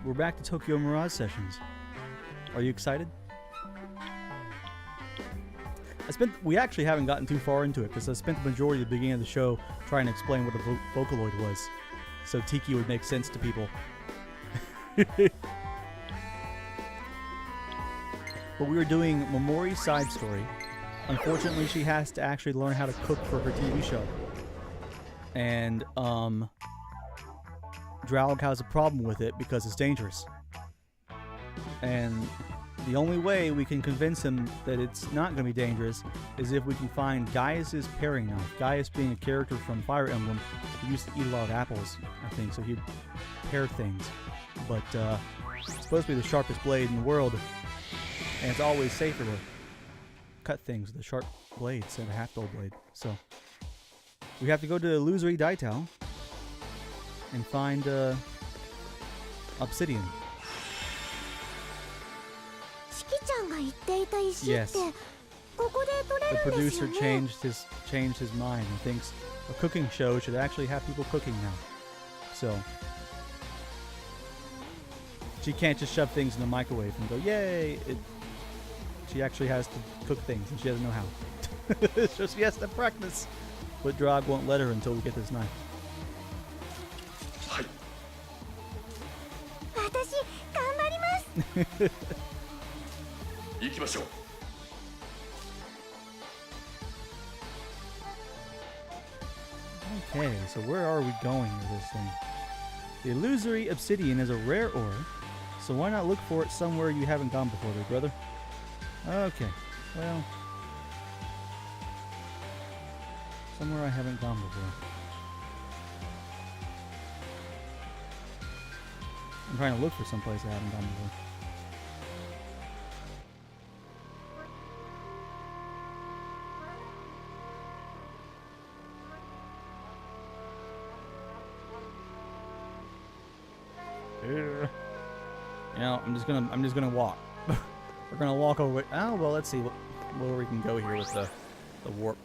We're back to Tokyo Mirage sessions. Are you excited? We actually haven't gotten too far into it because I spent the majority of the beginning of the show trying to explain what a Vocaloid was, so Tiki would make sense to people. But we were doing Momori's side story. Unfortunately, she has to actually learn how to cook for her TV show. And, Draug has a problem with it because it's dangerous. And the only way we can convince him that it's not going to be dangerous is if we can find Gaius' paring knife. Gaius being a character from Fire Emblem who used to eat a lot of apples, I think, so he'd pare things. But, it's supposed to be the sharpest blade in the world. And it's always safer to cut things with a sharp blade instead of a half-dull blade. So we have to go to Illusory Daitao and find obsidian. チキちゃんが言っていた石って Yes. ここで取れ The るんですよ producer ね。 changed his mind and thinks a cooking show should actually have people cooking now. So she can't just shove things in the microwave and go, "Yay!" She actually has to cook things, and she doesn't know how. So she has to practice. But Draug won't let her until we get this knife. はい。私頑張ります。行きましょう。 Okay, so where are we going with this thing? The Illusory Obsidian is a rare ore, so why not look for it somewhere you haven't gone before, big brother? Okay, well, somewhere I haven't gone before. I'm trying to look for someplace I haven't gone before. You know, I'm just gonna walk. We're gonna walk over. Oh well, let's see where we can go here with the warp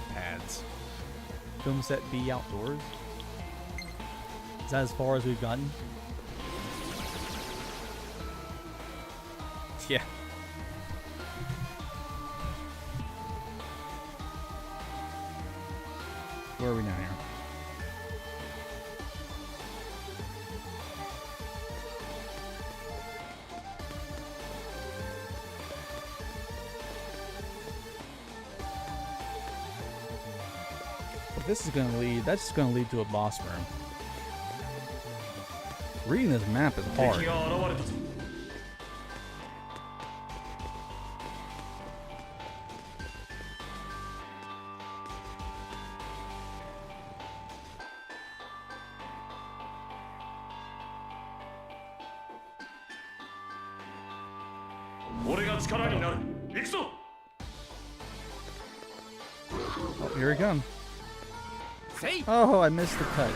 pads. Film set B outdoors. Is that as far as we've gotten? Yeah. Where are we now here? This is gonna lead. That's just gonna lead to a boss room. Reading this map is hard. Oh, here we come. Oh, I missed the cut.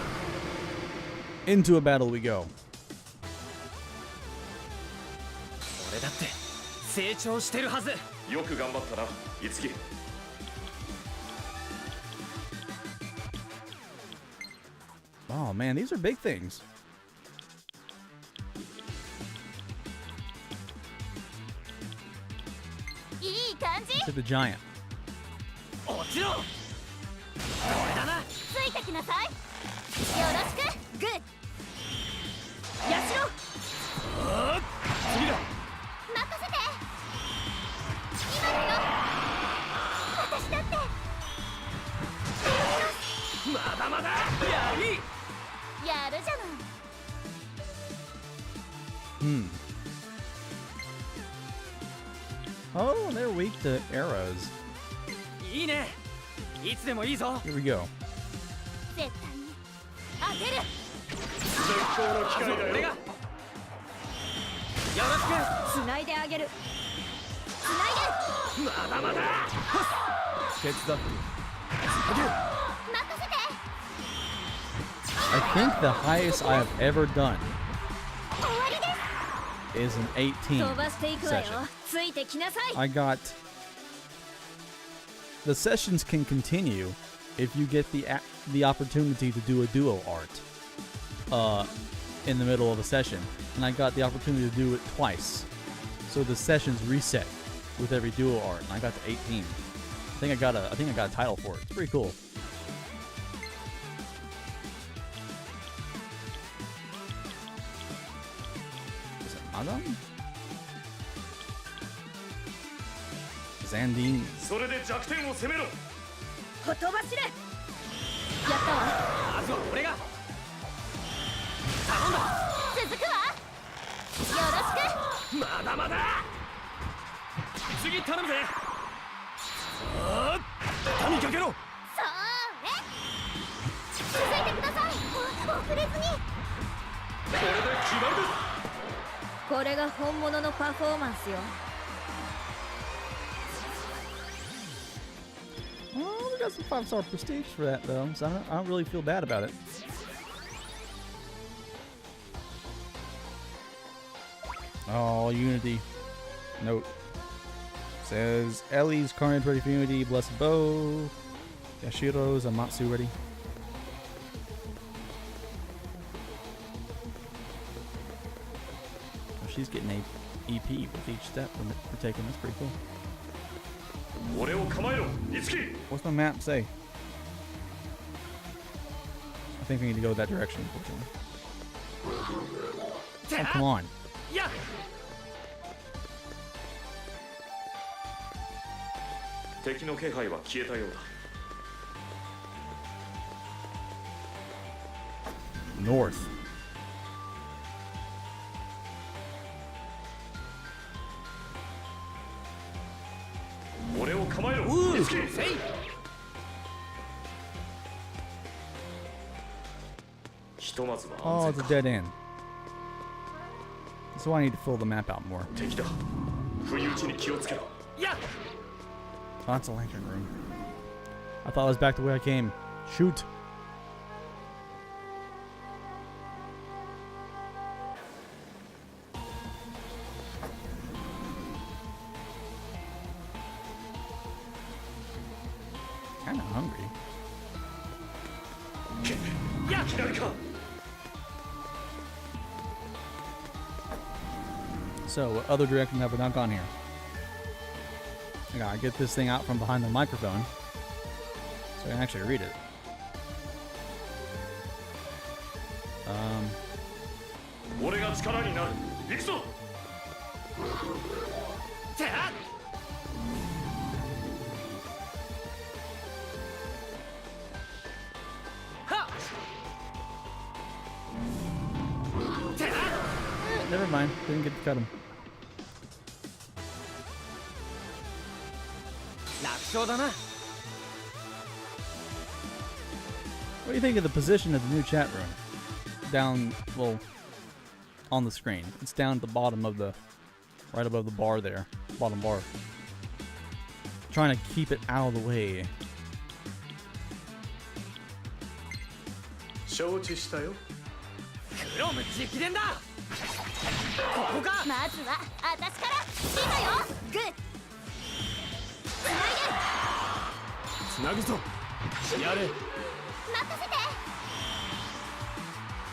Into a battle we go. 俺だって成長してるはず。よく頑張ったな、いつき。Oh man, these are big things. Look at the giant. 落ちろ。これだな。ついてきなさい。よろしく。グッ。やしろ。次だ。任せて。今だよ。私だって。まだまだ。やり。やるじゃない。Oh, they're weak to arrows. いいね。いつでもいいぞ。 Here we go. 絶対に当てる。絶好の機会だよ。俺が。よろしく。繋いであげる。繋いで。まだまだ。Get stuff. 任せて。 I think the highest I have ever done 終わりです。 is an 18 飛ばしていくわよ。 session. ついてきなさい。 I got. The sessions can continue if you get the opportunity to do a duo art in the middle of a session, and I got the opportunity to do it twice. So the sessions reset with every duo art, and I got to 18. I think I got a title for it. It's pretty cool. Is it Madame? Zandine. それで弱点を攻めろ。ほとばしれ。やったわ。まずは俺が。頼んだ。続くわ。よろしく。まだまだ。次頼むぜ。畳みかけろ。そうね。続いてください。遅れずに。これで決まりです。これが本物のパフォーマンスよ。 Well, we got some 5-star prestige for that though, so I don't really feel bad about it. Oh, Unity. Note. Says Ellie's Carnage ready for Unity, Blessed Bow. Yashiro's Amatsu ready. Oh, she's getting a EP with each step we're taking. That's pretty cool. 俺を構えろ、いつき。 What's my map say? I think we need to go that direction, unfortunately. Oh, come on. いや。敵の気配は消えたようだ。 North. 俺を構えろ、いつき。ひとまずは Oh, 安 it's 全 a か。 dead end. So I need to fill the map out more. 敵だ。不意打ちに気をつけろ。いや。 Oh, it's a lantern room. I thought I was back the way I came. Shoot. Kinda hungry. いや、嫌いか。 So, what other direction have we not gone here? I gotta get this thing out from behind the microphone so I can actually read it. 俺が力になる。行くぞ。てあ。 I never mind. Didn't get to cut him. 楽勝だな。 What do you think of the position of the new chat room? Down, well, on the screen. It's down at the bottom of the, right above the bar there. Bottom bar. Trying to keep it out of the way. 承知したよ。クロム直伝だ。ここか。まずは私からシートよ。グッつないでつなぐぞ。やれ。任せて。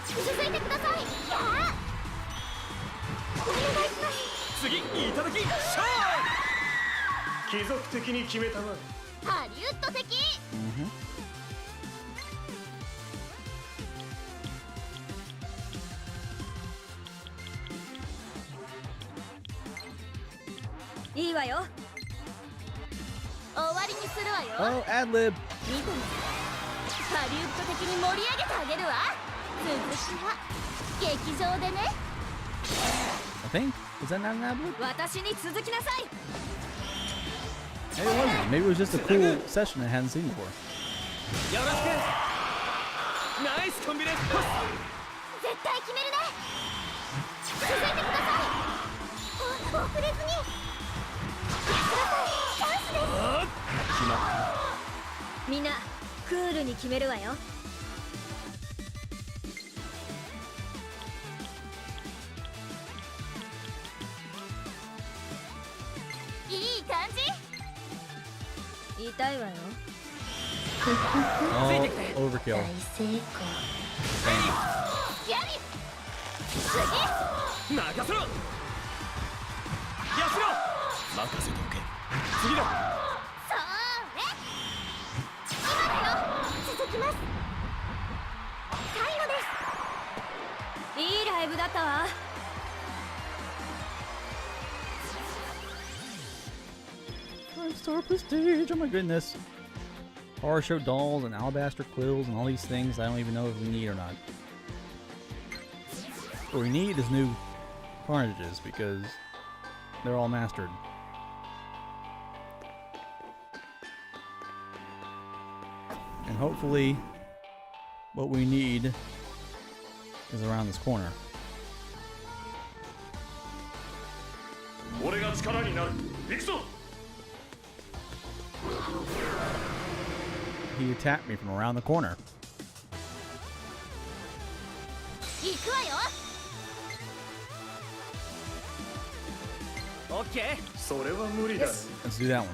続いてください。やあお願いします。次いただき。勝貴族的に決めたまえ。ハリウッド的。いいわよ。終わりにするわよ。 Oh, ad lib. 見てみて。ハリウッド的に盛り上げてあげるわ。続きは劇場でね。 I think. Was that not an ad lib? 私に続きなさい。 Maybe it wasn't. Maybe it was just a cool session I hadn't seen before. よろしく。ナイスコンビネーション。絶対決めるね。続いてください。遅れずに。チャンスです。みんなクールに決めるわよ。いい感じ。痛いわよ。 Oh, overkill. 大成功。やり。次。任せろ。やせろ。任せておけ。次だ。そうね。今だよ。続きます。最後です。いいライブだったわ。 5-star prestige, oh my goodness. Horror show dolls and alabaster quills and all these things I don't even know if we need or not. What we need is new carnages because they're all mastered. And hopefully what we need is around this corner. 俺が力になる。行くぞ。 He attacked me from around the corner. 行くわよ。オッケー。それは無理だ。 Let's do that one.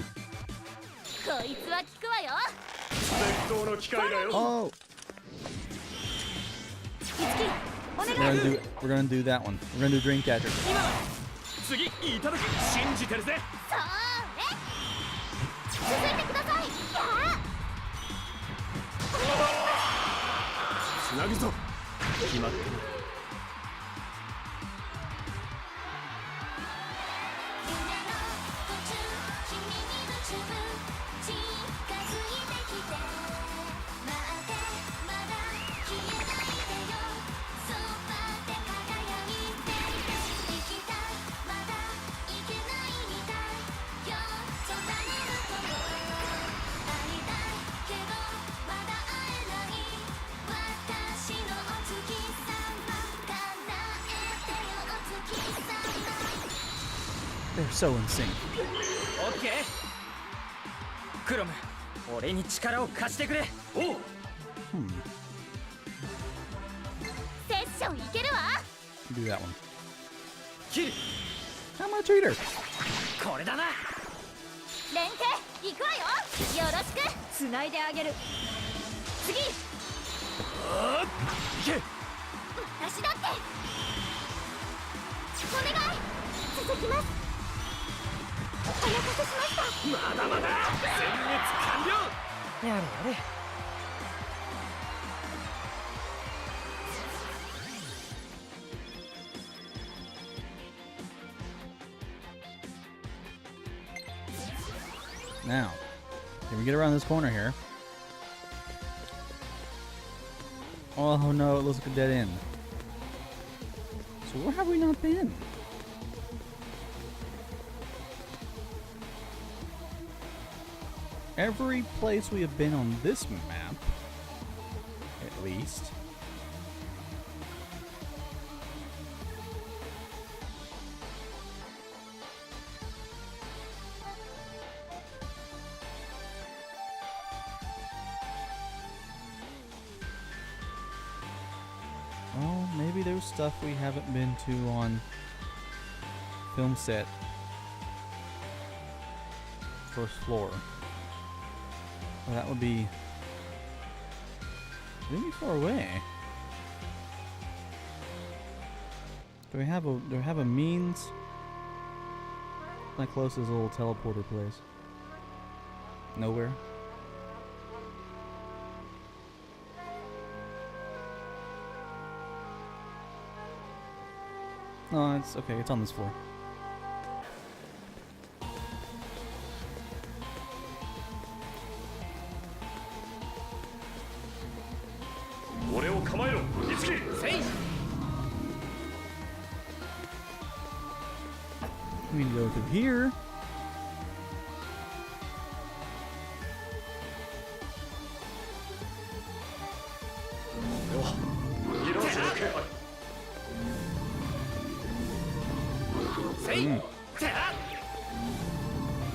こいつは効くわよ。絶好の機会だよ。 Oh! いつき、お We're 願い。 we're gonna do that one. We're gonna do Dreamcatcher. 今だ。次いただき。信じてるぜ。そうね。続いてください。やあ。つなぐぞ。決まってる。 They're so in sync. オッケー。クロム、俺に力を貸してくれ。おう。セッションいけるわ。 Do that one. 切る。 I'm a cheater. これだな。連携いくわよ。よろしく。つないであげる。次。いけ。私だって。お願い。続きます。お待たせしました。まだまだ。全滅完了。やれやれ。 Now, can we get around this corner here? Oh no, it looks like a dead end. So where have we not been? Every place we have been on this map, at least. Oh, maybe there's stuff we haven't been to on film set. First floor. Well, that would be really far away. Do we have a means? Not close as a little teleporter place. Nowhere. No, it's okay. It's on this floor. We need to go through here.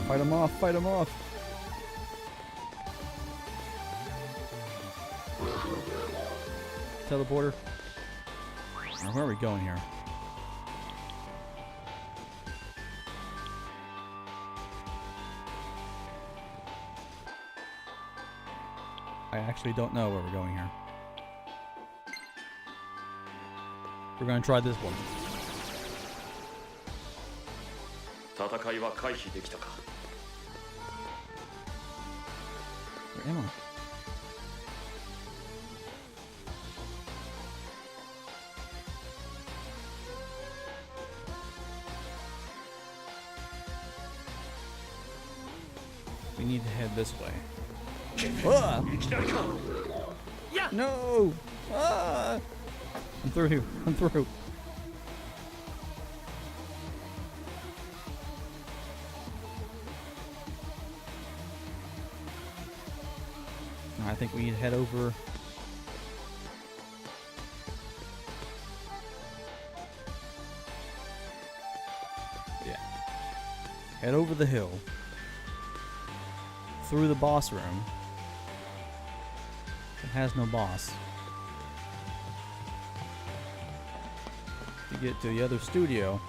Fight him off, fight him off. Teleporter. Now, where are we going here? I actually don't know where we're going here. We're going to try this one. 戦いは回避できたか Where am I? We need to head this way. Ah! No! Ah! I'm through. I'm through. I think we need to head over. Yeah. Head over the hill. Through the boss room. It has no boss. To get to the other studio.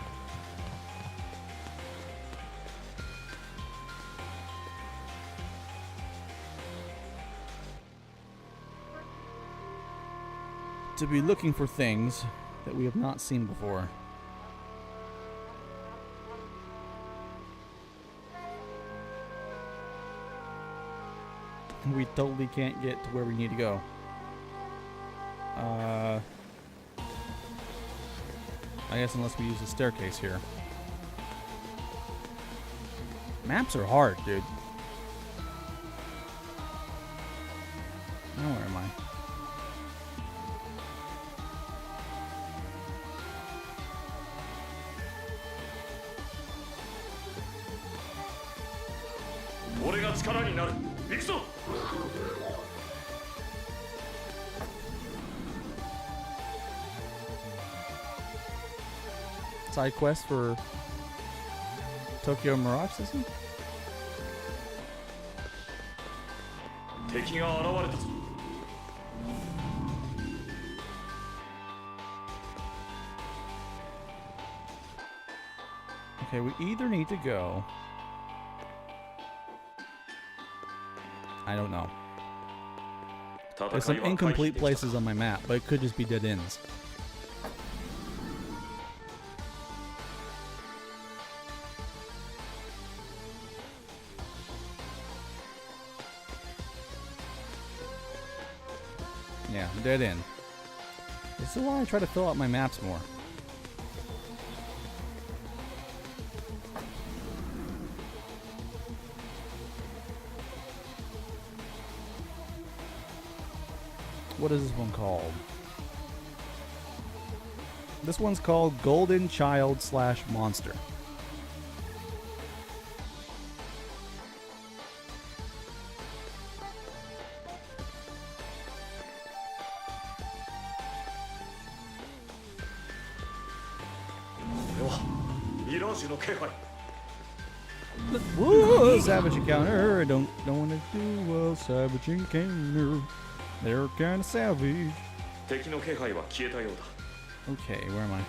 To be looking for things that we have not seen before. We totally can't get to where we need to go. I guess unless we use the staircase here. Maps are hard, dude. Now where am I? Side quest for Tokyo Mirage System? 敵が現れたぞ Okay, we either need to go. I don't know. There's some incomplete places on my map, but it could just be dead ends. Yeah, dead end. This is why I try to fill out my maps more. What is this one called? This one's called Golden Child / Monster. Mirage の気配 Woo! Savage encounter. Don't wanna do a savage encounter. They're kinda savage. 敵の気配は消えたようだ Okay, where am I?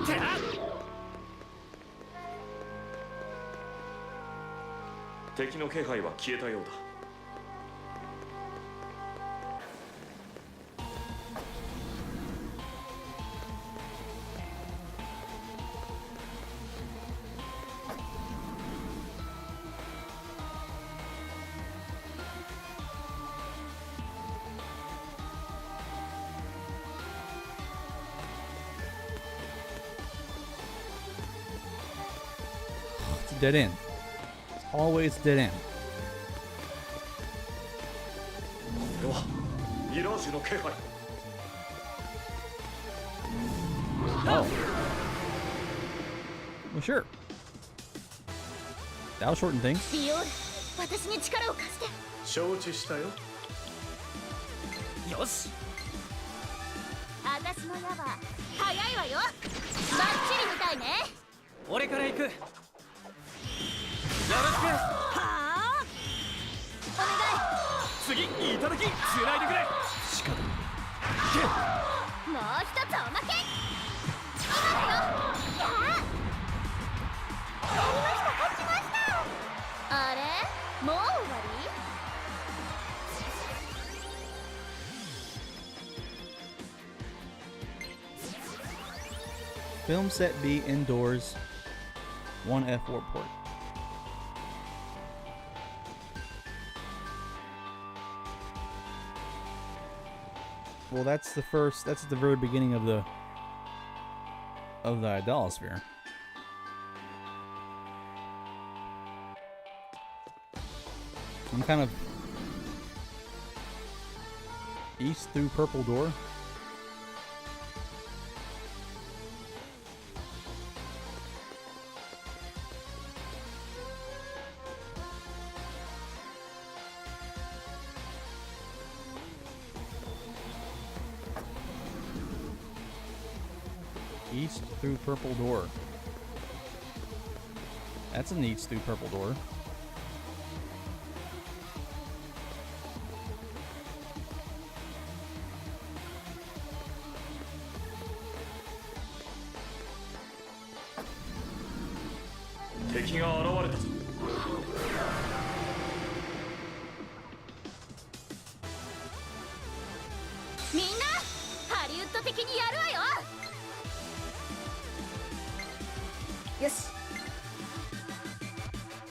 Take 敵の気配は消えたようだ It's a dead end. It's always dead end. ではミラージュの気配 Oh. Well, sure. That'll shorten things. ディオール、私に力を貸して。承知したよよし私の矢は早いわよ。バッチリみたいね。俺から行くよろしくはあ。お願次いただき繋いでくれしかい。もう一つおまけ。今だよ。やあ。やりました、勝ちました。あれ？もう終わりFilm set B indoors. 1 F4 port. Well, that's the first. That's at the very beginning of the idolosphere. I'm kind of east through purple door. East through purple door. That's an east through purple door.敵が現れたぞみんなハリウッド的にやるわよ。よし。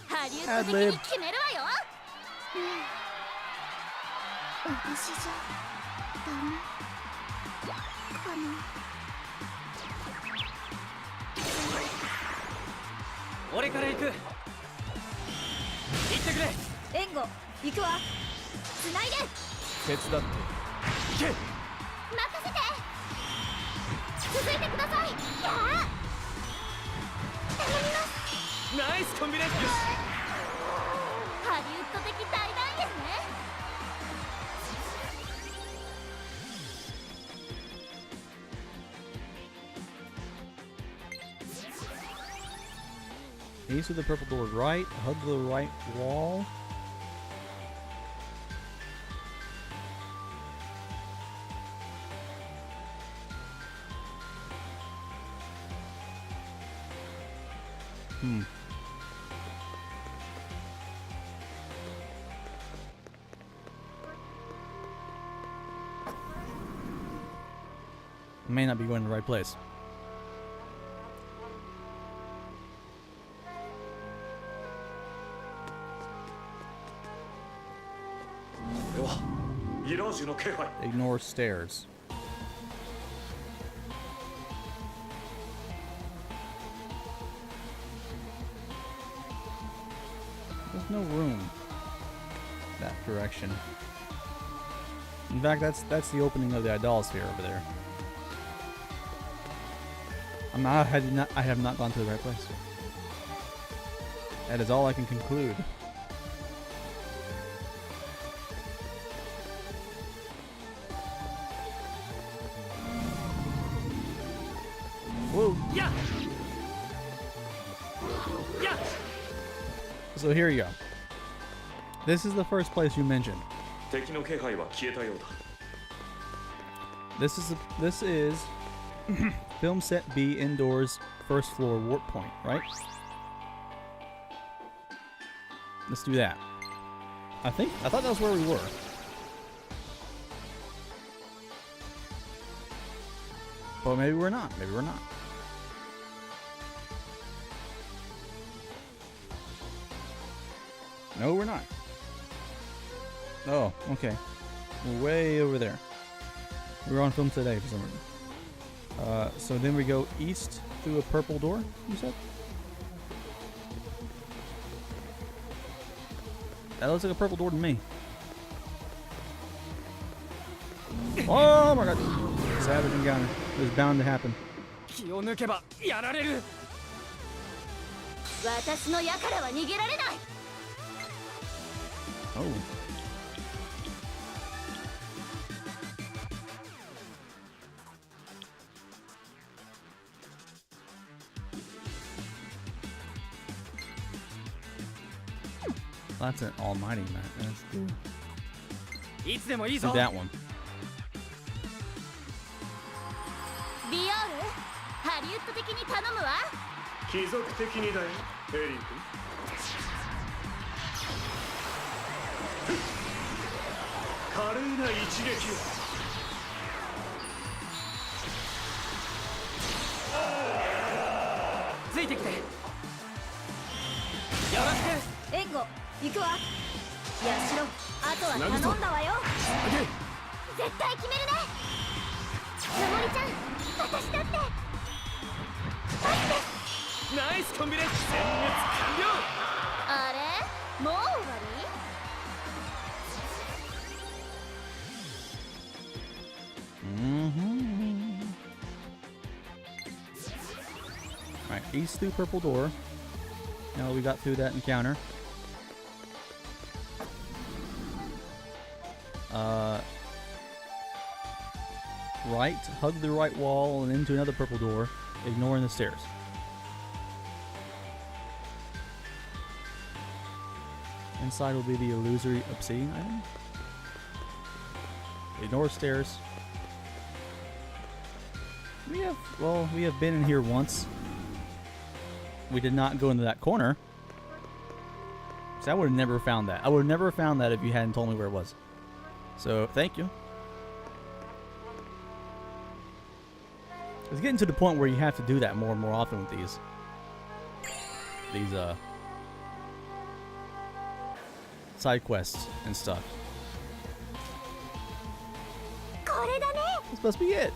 ハリウッド的に決めるわよ。私じゃダメかな。俺から行く行ってくれ援護行くわ。つないで。手伝って。行け任せて。続いてください。やあ。頼みます。ナイスコンビネーションハリウッド的大団円ね。East of the purple door, right. Hug the right wall. May not be going to the right place. Ignore stairs. there's no room that direction. In fact, that's the opening of the Idolsphere over there. I have not gone to the right place. That is all I can conclude. Whoa! Yeah. Yeah. So here you go. This is the first place you mentioned. 敵の気配は消えたようだ This is film set B indoors first floor warp point, right? Let's do that. I thought that was where we were. But maybe we're not. Maybe we're not. No, we're not. Oh, okay. We're way over there. We were on film today for some reason. So then we go east through a purple door, you said? That looks like a purple door to me. Oh my god! Savage encounter. It was bound to happen. 気を抜けばやられる。私の矢からは逃げられない。 Oh. That's an almighty map. Let's do いつでもいいぞ。 that one. ディオール、ハリウッド的に頼むわ。貴族的にだよエリー君華麗な一撃をついてきて。よろしく。援護、行くわ。やしろ、あとは頼んだわよ。絶対決めるね。のもりちゃん、私だって。ナイスコンビネ。殲滅完了。あれ、もう終わり？ Alright, east through purple door. Now we got through that encounter. Right, hug the right wall and into another purple door, ignoring the stairs. Inside will be the illusory obsidian item. Ignore stairs. We have been in here once. We did not go into that corner. So I would have never found that. I would have never found that if you hadn't told me where it was. So, thank you. It's getting to the point where you have to do that more and more often with these side quests and stuff. This must be it.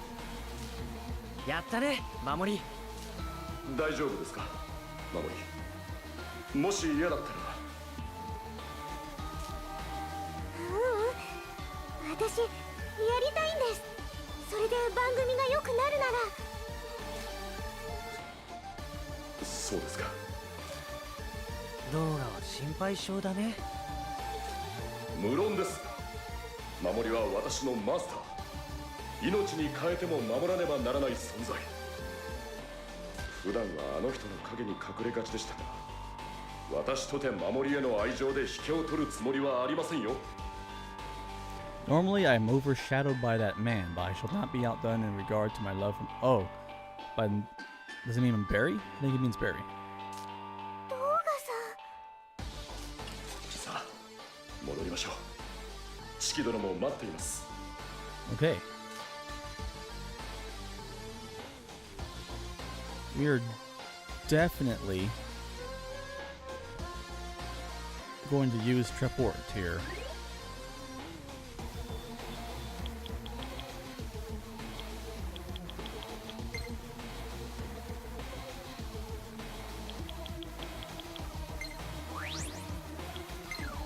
やったね、守り。大丈夫ですか守りもし嫌だったら私、やりたいんです。それで番組が良くなるなら。そうですか動画は心配性だね。無論です守りは私のマスター命に変えても守らねばならない存在普段はあの人の影に隠れがちでしたが私とて守りへの愛情で引けを取るつもりはありませんよ Normally, I am overshadowed by that man, but I shall not be outdone in regard to my love from. Oh, but does it mean Barry? I think it means Barry. 動画さあ戻りましょう四季殿も待っています Okay. We are definitely going to use Treport here.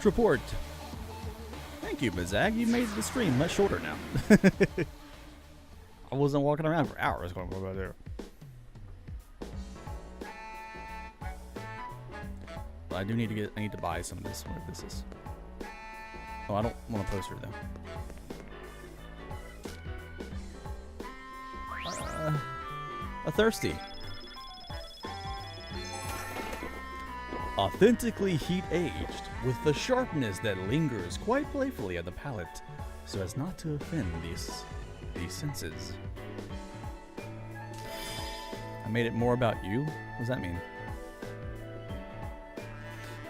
report. Thank you, Bazag. You made the stream much shorter now. I wasn't walking around for hours going over there. But I do need to get. I need to buy some of this. What this is? Oh, I don't want a poster though. A thirsty. Authentically heat-aged, with the sharpness that lingers quite playfully at the palate, so as not to offend these senses. I made it more about you? What does that mean?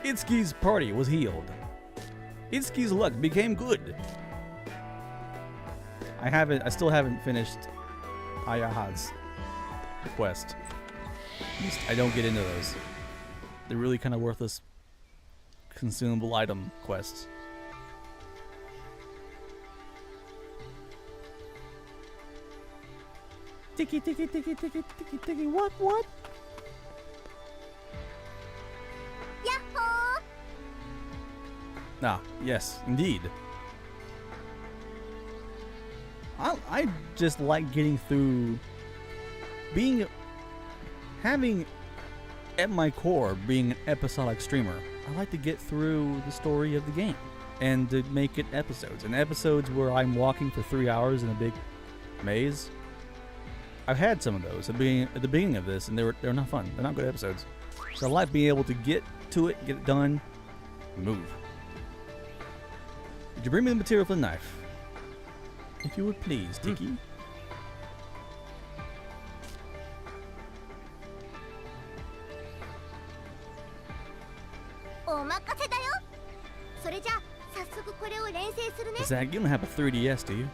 Itsuki's party was healed. Itsuki's luck became good. I still haven't finished Ayaha's quest. At least I don't get into those. They're really kind of worthless consumable item quests. Ticky, ticky, ticky, ticky, ticky, ticky, what? Yahoo! Ah, yes, indeed. I just like getting through having at my core being an episodic streamer. I like to get through the story of the game and to make it episodes. And episodes where I'm walking for 3 hours in a big maze. I've had some of those at the beginning of this, and they're not fun. They're not good episodes. So I like being able to get to it, get it done, move. Would you bring me the material for the knife? If you would please, Tiki. お任せだよ。それじゃあ早速これを練習するね。 Zach, you don't have a 3DS, do you?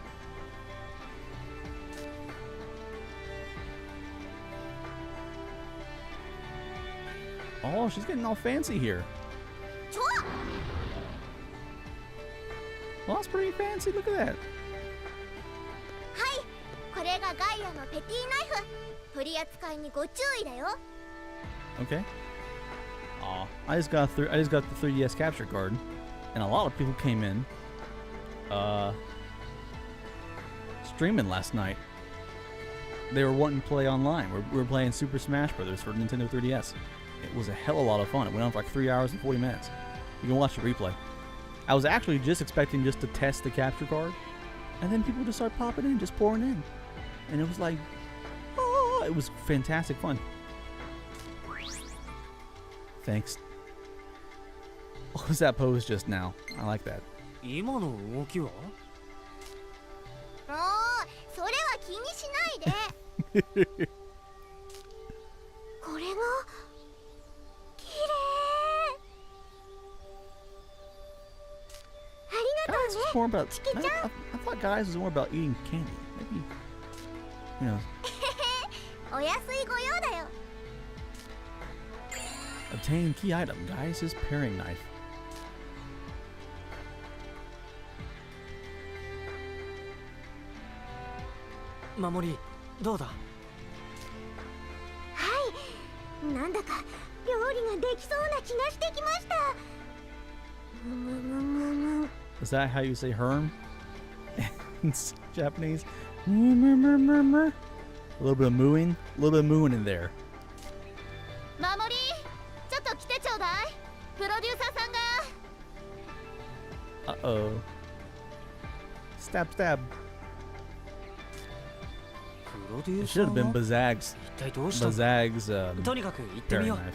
Oh, she's getting all fancy here. ちょ Well, that's pretty fancy. Look at that. はい、これがガイアのペティナイフ。取り扱いにご注意だよ。 Okay. Aw, I just got the 3DS capture card, and a lot of people came in, streaming last night. They were wanting to play online. We were playing Super Smash Brothers for Nintendo 3DS. It was a hell of a lot of fun. It went on for like 3 hours and 40 minutes. You can watch the replay. I was actually just expecting just to test the capture card, and then people just started popping in, just pouring in, and it was like, oh, it was fantastic fun. Thanks. What was that pose just now? I like that. 今の動きは？もうそれは気にしないで。これが綺麗。ありが Guys と was う more ね。 about. チキちゃん。 I thought guys was more about eating candy. Maybe, you know, お安いご用だよ。 obtain key item. Guys, his paring knife. 守りどうだ？はい、なんだか料理ができそうな気がしてきました。Is that how you say herm in Japanese? A little bit of mooing. A little bit of mooing in there. 守り、ちょっと来てちょうだい。プロデューサーさんが。Uh-oh. Stab, stab. プロデュ It ーサ should have ー been は Bazag's 一体どうしたの？ Bazag's とにかく行って paring みよう。 knife.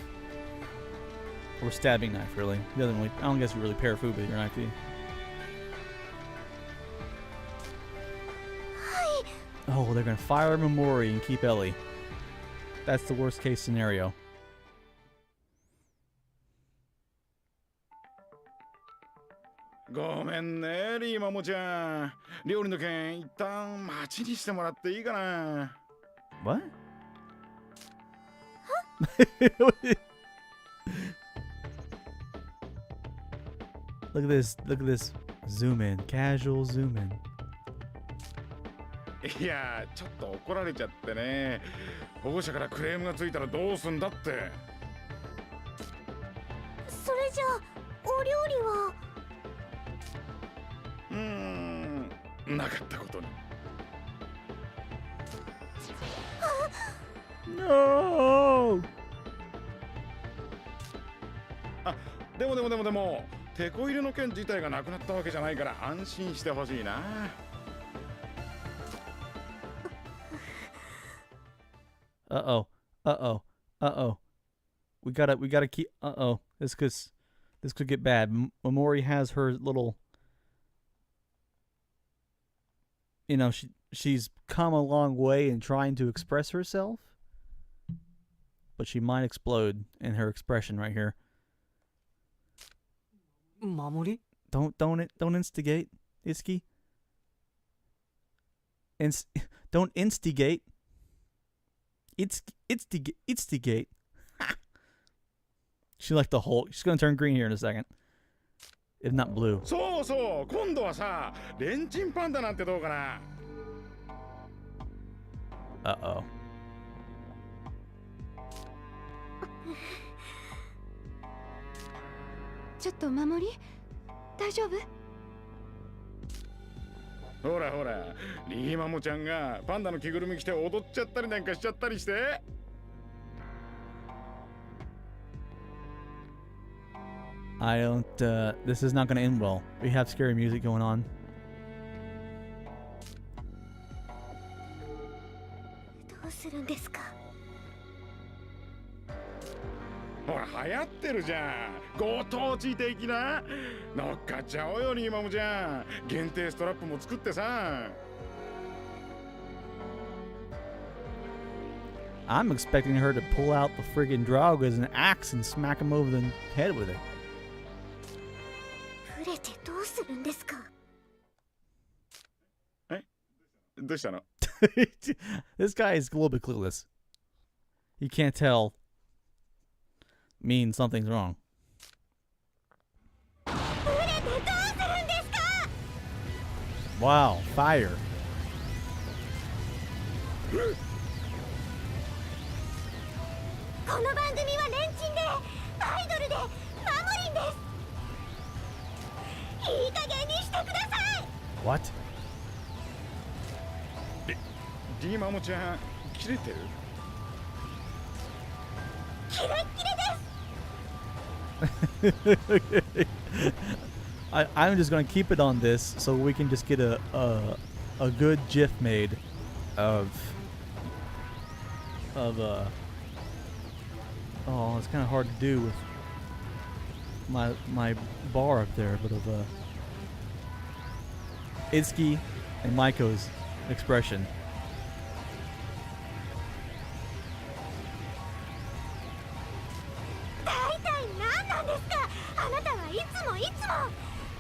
Or stabbing knife, really. He doesn't really. I don't guess you really pair food with your knife, do you? Oh, they're gonna fire Memori and keep Ellie. That's the worst case scenario. ごめんね、リーマモちゃん。料理の件、一旦待ちにしてもらっていいかな。What? Look at this. Look at this. Zoom in. Casual zoom in. いや、ちょっと怒られちゃってね。保護者からクレームがついたらどうすんだって。それじゃあお料理は。なかったことに。 No! あ、でもテこ入れの件自体がなくなったわけじゃないから安心してほしいな。Uh-oh. Uh-oh. Uh-oh. We gotta keep... Uh-oh. This could get bad. Mamori has her little... You know, she's come a long way in trying to express herself. But she might explode in her expression right here. 守り Don't instigate, Itsuki. Don't instigate. Instigate. She like the Hulk. She's gonna turn green here in a second. If not blue. そうそう、今度はさ、レンチンパンダなんてどうかな。 Uh-oh. ちょっと守り大丈夫？ほらほら、リーマモちゃんがパンダの着ぐるみ着て踊っちゃったりなんかしちゃったりして。 I don't, this is not gonna end well. We have scary music going on. どうするんですか？ほら流行ってるじゃん、ご当地的な。乗っかっちゃおうよリーマモちゃん。限定ストラップも作ってさ。 I'm expecting her to pull out the friggin' Draug as an axe and smack him over the head with it. 触れてどうするんですか？え、どうしたの？ This guy is a little bit clueless. He can't tell means something's wrong. 触れてどうするんですか？ Wow, fire. この番組はレンチンでアイドルでマモリンです。いい加減にしてください。 What? リーマモちゃん切れてる？ キレッキレです。 I'm just gonna keep it on this so we can just get a good GIF made of oh, it's kind of hard to do with my bar up there, but of Itsuki and Maiko's expression. 大体何なんですか？あなたはいつも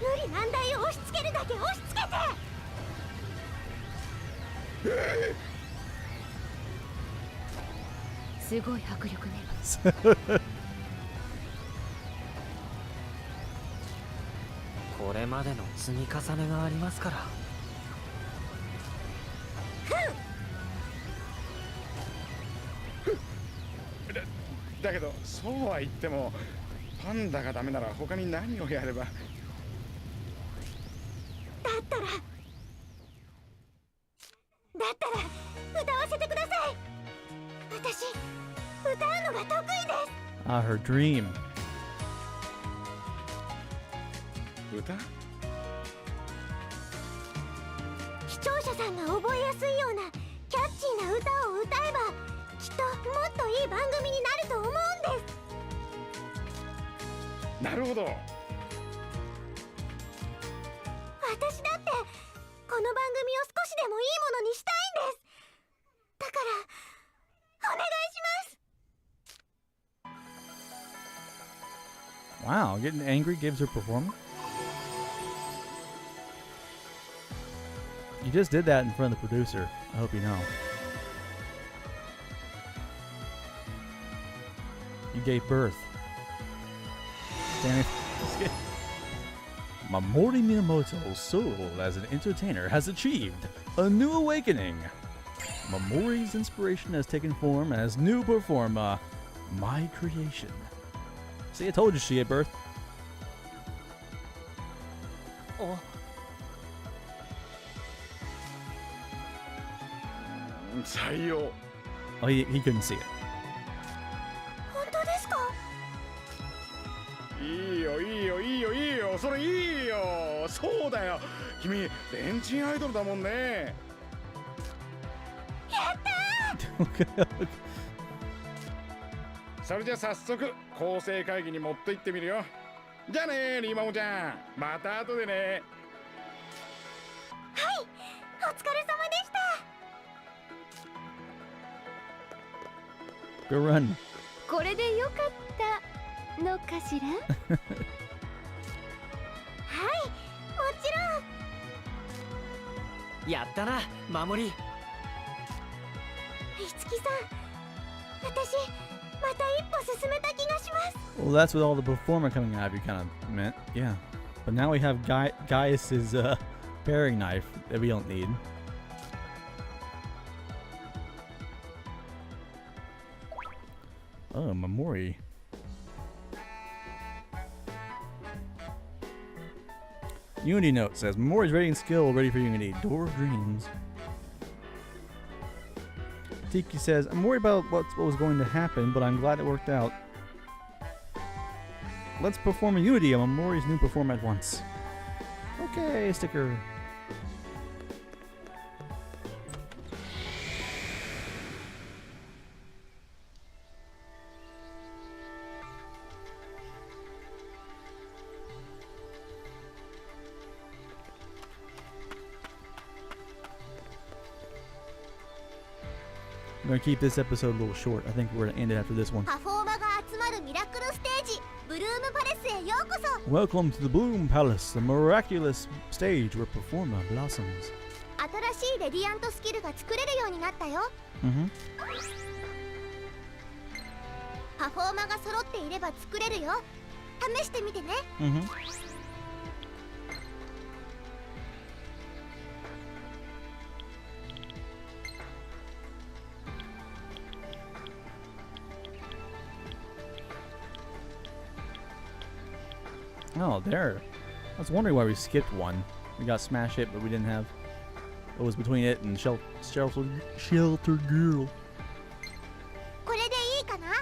無理難題を押し付けるだけ押し付けて。すごい迫力ね。これまでの積み重ねがありますから。だけどそうは言ってもパンダがダメなら他に何をやれば。だったら歌わせてください。私歌うのが得意です。Ah, her dream. 歌？視聴者さんが覚えやすいようなキャッチーな歌を歌えばきっともっといい番組になると思うんです。なるほど。私だってこの番組を少しでもいいものにしたいんです。だからお願いします。 Wow, getting angry gives her performance. You just did that in front of the producer. I hope you know. You gave birth. Damn it. Mamori Minamoto's soul as an entertainer has achieved a new awakening. Mamori's inspiration has taken form as new performer, my creation. See, I told you she gave birth. あ、採用。 Oh, he couldn't see it. 本当ですか？いいよいいよいいよいいよ、それいいよ。そうだよ、君レンチンアイドルだもんね。それじゃ早速構成会議に持って行ってみるよ。じゃあねリーマモちゃん、また後でね。お疲れ様でした。 Go run. これでよかったのかしら？はい、もちろん。やったな守り。いつきさん、私また一歩進めた気がします。 Well, that's with all the performer coming out of you kind of meant, yeah. But now we have Gaius's paring knife that we don't need. Oh, Mamori. Unity note says Mamori's rating skill ready for Unity. Door of Dreams. Tiki says, I'm worried about what was going to happen, but I'm glad it worked out. Let's perform a Unity on Mamori's new perform at once. Okay, sticker. I'm gonna keep this episode a little short. I think we're gonna end it after this one. パフォーマーが集まるミラクルステージ、ブルームパレスへようこそ。 Welcome to the Bloom Palace, the miraculous stage where performer blossoms. 新しいレディアントスキルが作れるようになったよ。 Mm-hmm. パフォーマーが揃っていれば作れるよ。試してみてね。 Mm-hmm. Oh, there. I was wondering why we skipped one. We got Smash Hit, but we didn't have... It was between it and Shelter Girl. これでいいかな？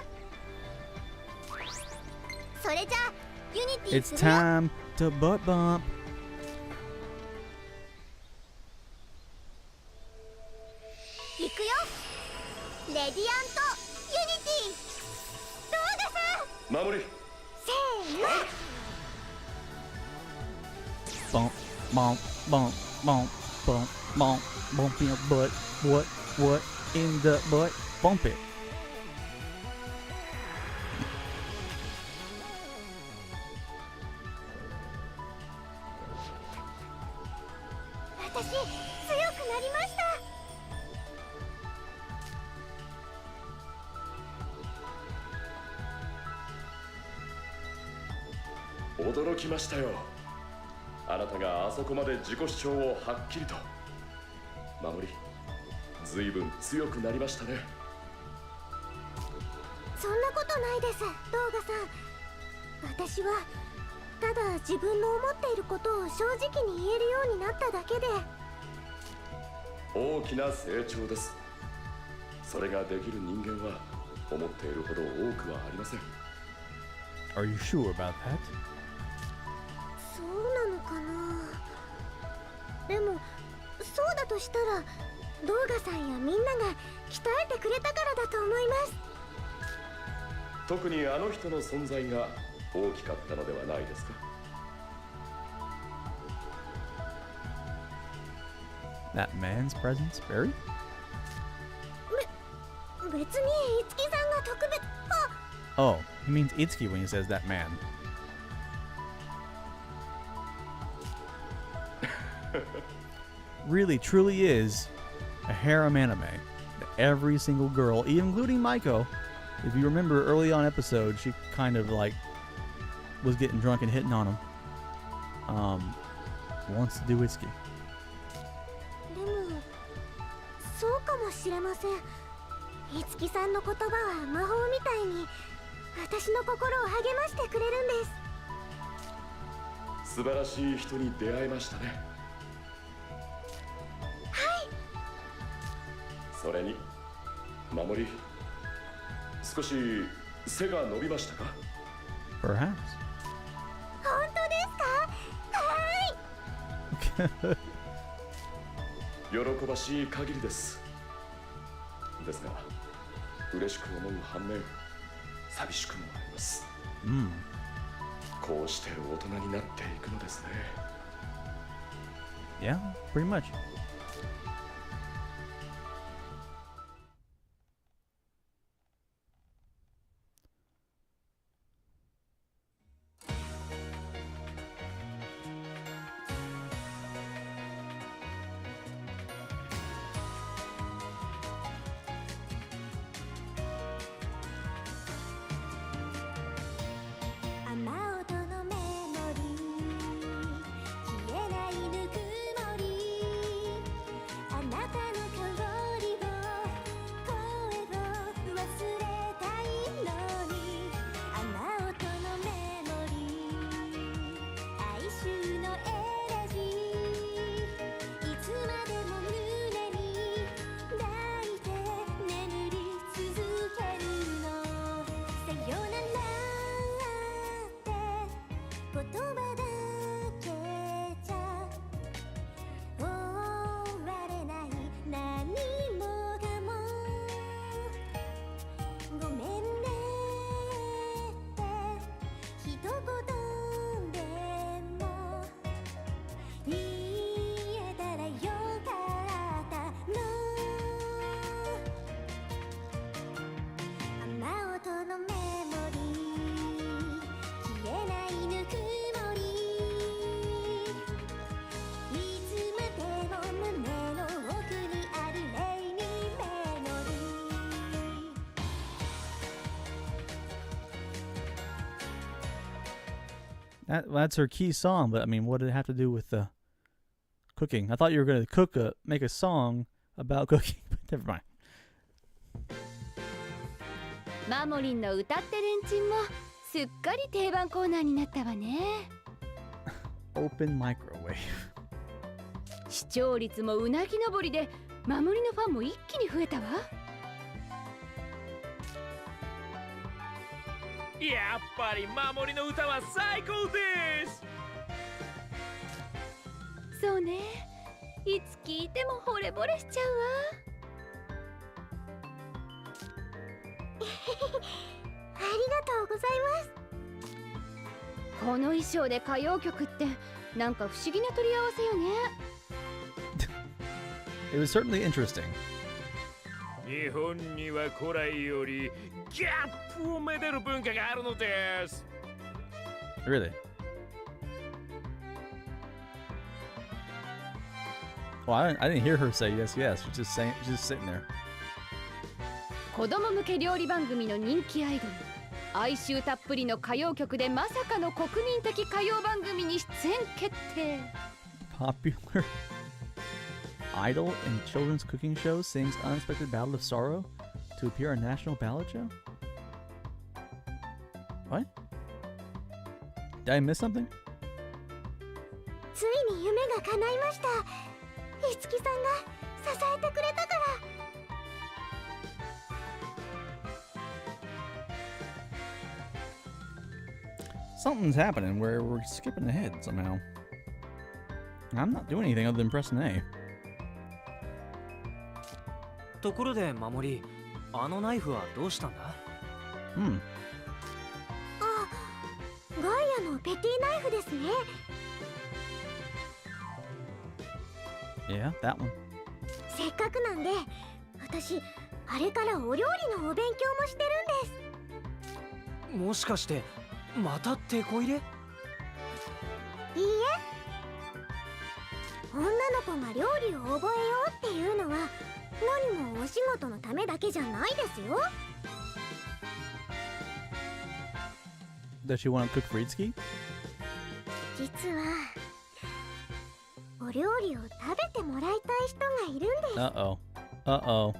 それじゃあユニティ It's するよ。 time to butt bump. いくよ。レディアントユニティ。動画さん。守り。せーの。 Bump, bump, bump, bump, bump, bump, bump in your butt. What in the butt? Bump it. 私強くなりました。 驚きましたよ。あなたがあそこまで自己主張をはっきりと。守り、ずいぶん強くなりましたね。そんなことないです、動画さん。私はただ自分の思っていることを正直に言えるようになっただけで。大きな成長です。それができる人間は思っているほど多くはありません。 Are you sure about that? そうなのかな。でもそうだとしたら動画さんやみんなが鍛えてくれたからだと思います。特にあの人の存在が大きかったのではないですか。 That man's presence, Barry? 別にいつきさんが特別。あ、 Oh, he means Itsuki when he says that man. Really, truly is a harem anime. Every single girl, even including Maiko, if you remember early on episode, she kind of like was getting drunk and hitting on him. Wants to do Itsuki. でもそうかもしれません。いつきさんの言葉は魔法みたいに私の心を励ましてくれるんです。素晴らしい人に出会いましたね。はい。さそれに守り、少し背が伸びましたか？ Perhaps. 本当ですか？はーい。喜ばしい限りです。ですが嬉しく思う反面寂しくもあります。こうして大人になっていくのですね。 Yeah, pretty much. That's her key song, but I mean, what did it have to do with cooking? I thought you were going to make a song about cooking, but never mind. マモリンの歌ってレンチンもすっかり定番コーナーになったわね。Open microwave. 視聴率もうなぎ登りで、マモリのファンも一気に増えたわ。やっぱり守りの歌は最高です。そうね、いつ聴いても惚れ惚れしちゃうわ。ありがとうございます。この衣装で歌謡曲ってなんか不思議な取り合わせよね。It was certainly interesting. 日本には古来よりギャップをめでる文化があるのです。Really? Well, I didn't hear her say yes, yes. She's just sitting there. 子供向け料理番組の人気アイドル、哀愁たっぷりの歌謡曲でまさかの国民的歌謡番組に出演決定。Popular idol in children's cooking show sings Unexpected Ballad of Sorrow to appear on National Ballad Show? What? Did I miss something? ついに夢が叶いました。いつきさんが支えてくれたから。Something's happening where we're skipping ahead somehow. I'm not doing anything other than pressing A. ところで守り、あのナイフはどうしたんだ？あ、ガイアのペティナイフですね。Yeah, that one. せっかくなんで、私あれからお料理のお勉強もしてるんです。もしかしてまたテこ入れ？いいえ、女の子が料理を覚えようっていうのは何もお仕事のためだけじゃないですよ。Does she want to cook for Itsuki? 実はお料理を食べてもらいたい人がいるんです。Uh-oh. Uh-oh.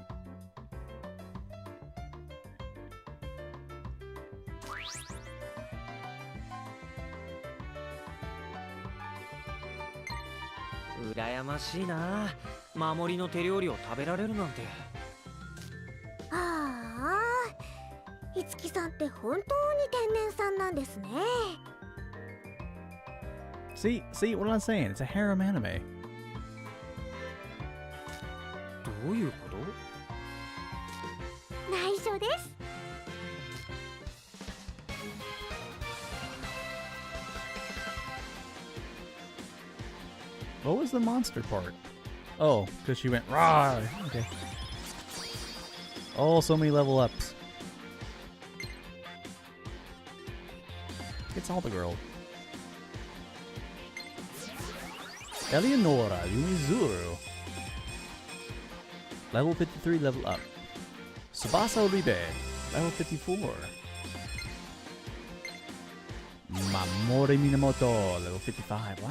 羨ましいな。守りの手料理を食べられるなんて。月さんって本当に天然さんなんですね。 See what I'm saying? It's a harem anime. どういうこと？内緒です。 What was the monster part? Oh, because she went raw. Okay. Oh, so many level ups. It's all the girl. Eleonora Yumizuru. Level 53, level up. Tsubasa Ribe, level 54. Mamori Minamoto, level 55. Wow.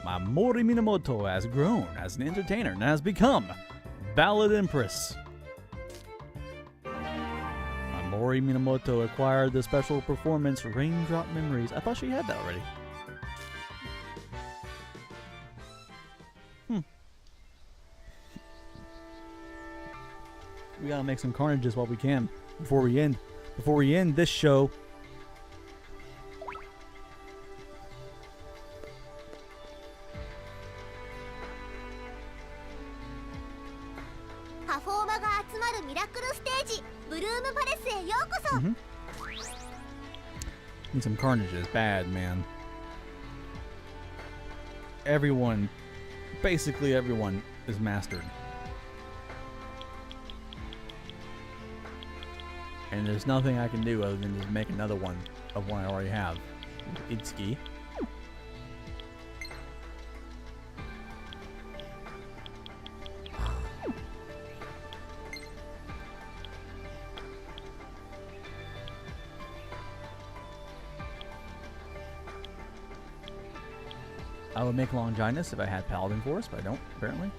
Mamori Minamoto has grown as an entertainer and has become Ballad Empress. Mamori Minamoto acquired the special performance Raindrop Memories. I thought she had that already. We gotta make some carnages while we can before we end this show. Need some carnages, bad man. Everyone, basically everyone, is mastered. And there's nothing I can do other than just make another one of one I already have. Itsuki. I would make Longinus if I had Paladin Force, but I don't, apparently.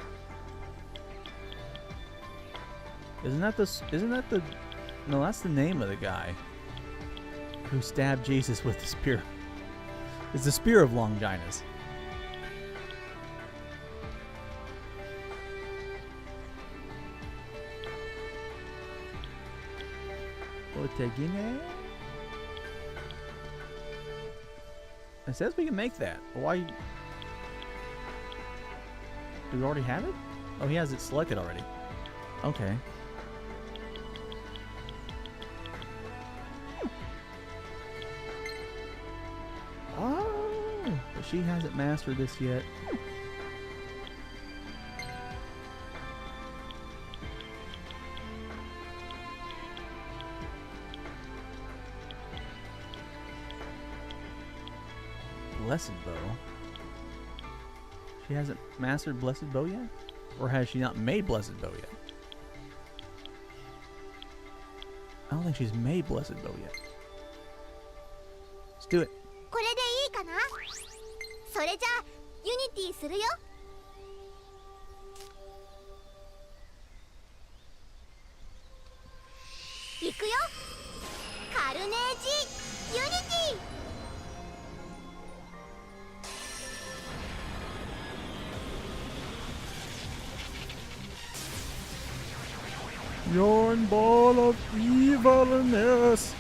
Isn't that the... No, that's the name of the guy who stabbed Jesus with the spear. It's the Spear of Longinus. Otegine? It says we can make that. Why? Do we already have it? Oh, he has it selected already. Okay. Oh, but she hasn't mastered this yet. Blessed Bow. She hasn't mastered Blessed Bow yet? Or has she not made Blessed Bow yet? I don't think she's made Blessed Bow yet. Let's do it. これでいいかな？それじゃあユニティするよ。行くよ。カルネージユニティ。 Yarn ball of evilness.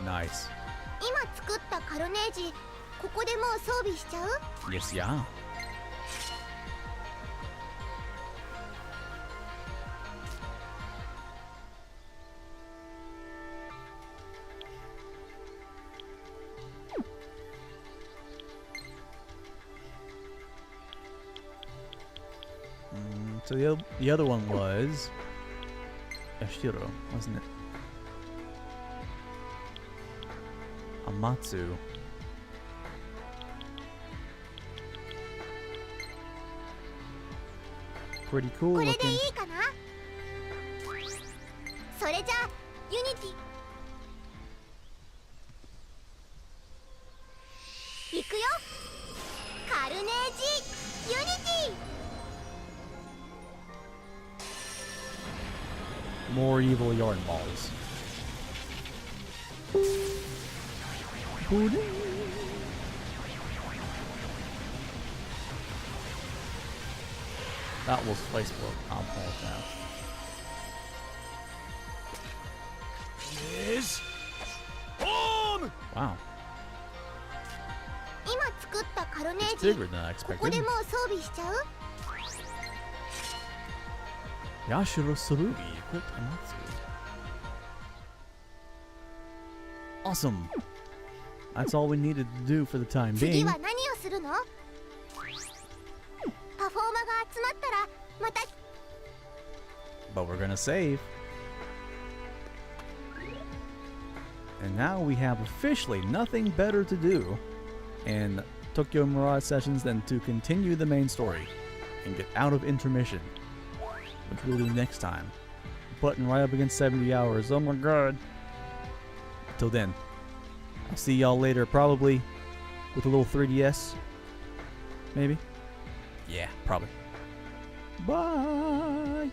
Nice. 今作ったカルネージ、ここでもう装備しちゃう？ Yes, yeah. So the other one was Yashiro, wasn't it? Amatsu. Pretty cool これで looking. いいかな？それじゃあユニティ。行くよ。カルネージユニティ。 More evil yarn balls. That was Facebook. I'll apologize. Yes. Home. Wow. 今作ったカロネ It's ージ bigger than I ここで expected. もう装備しちゃう？ Yashiro Surugi equipped Amatsu. Awesome. That's all we needed to do for the time 次 being. は何をするの？パフォーマが集まったらまた But we're gonna save. And now we have officially nothing better to do in Tokyo Mirage sessions than to continue the main story and get out of intermission, which we'll do next time. Button right up against 70 hours. Oh my god. Till then, I'll see y'all later, probably with a little 3DS. Maybe? Yeah, probably. Bye!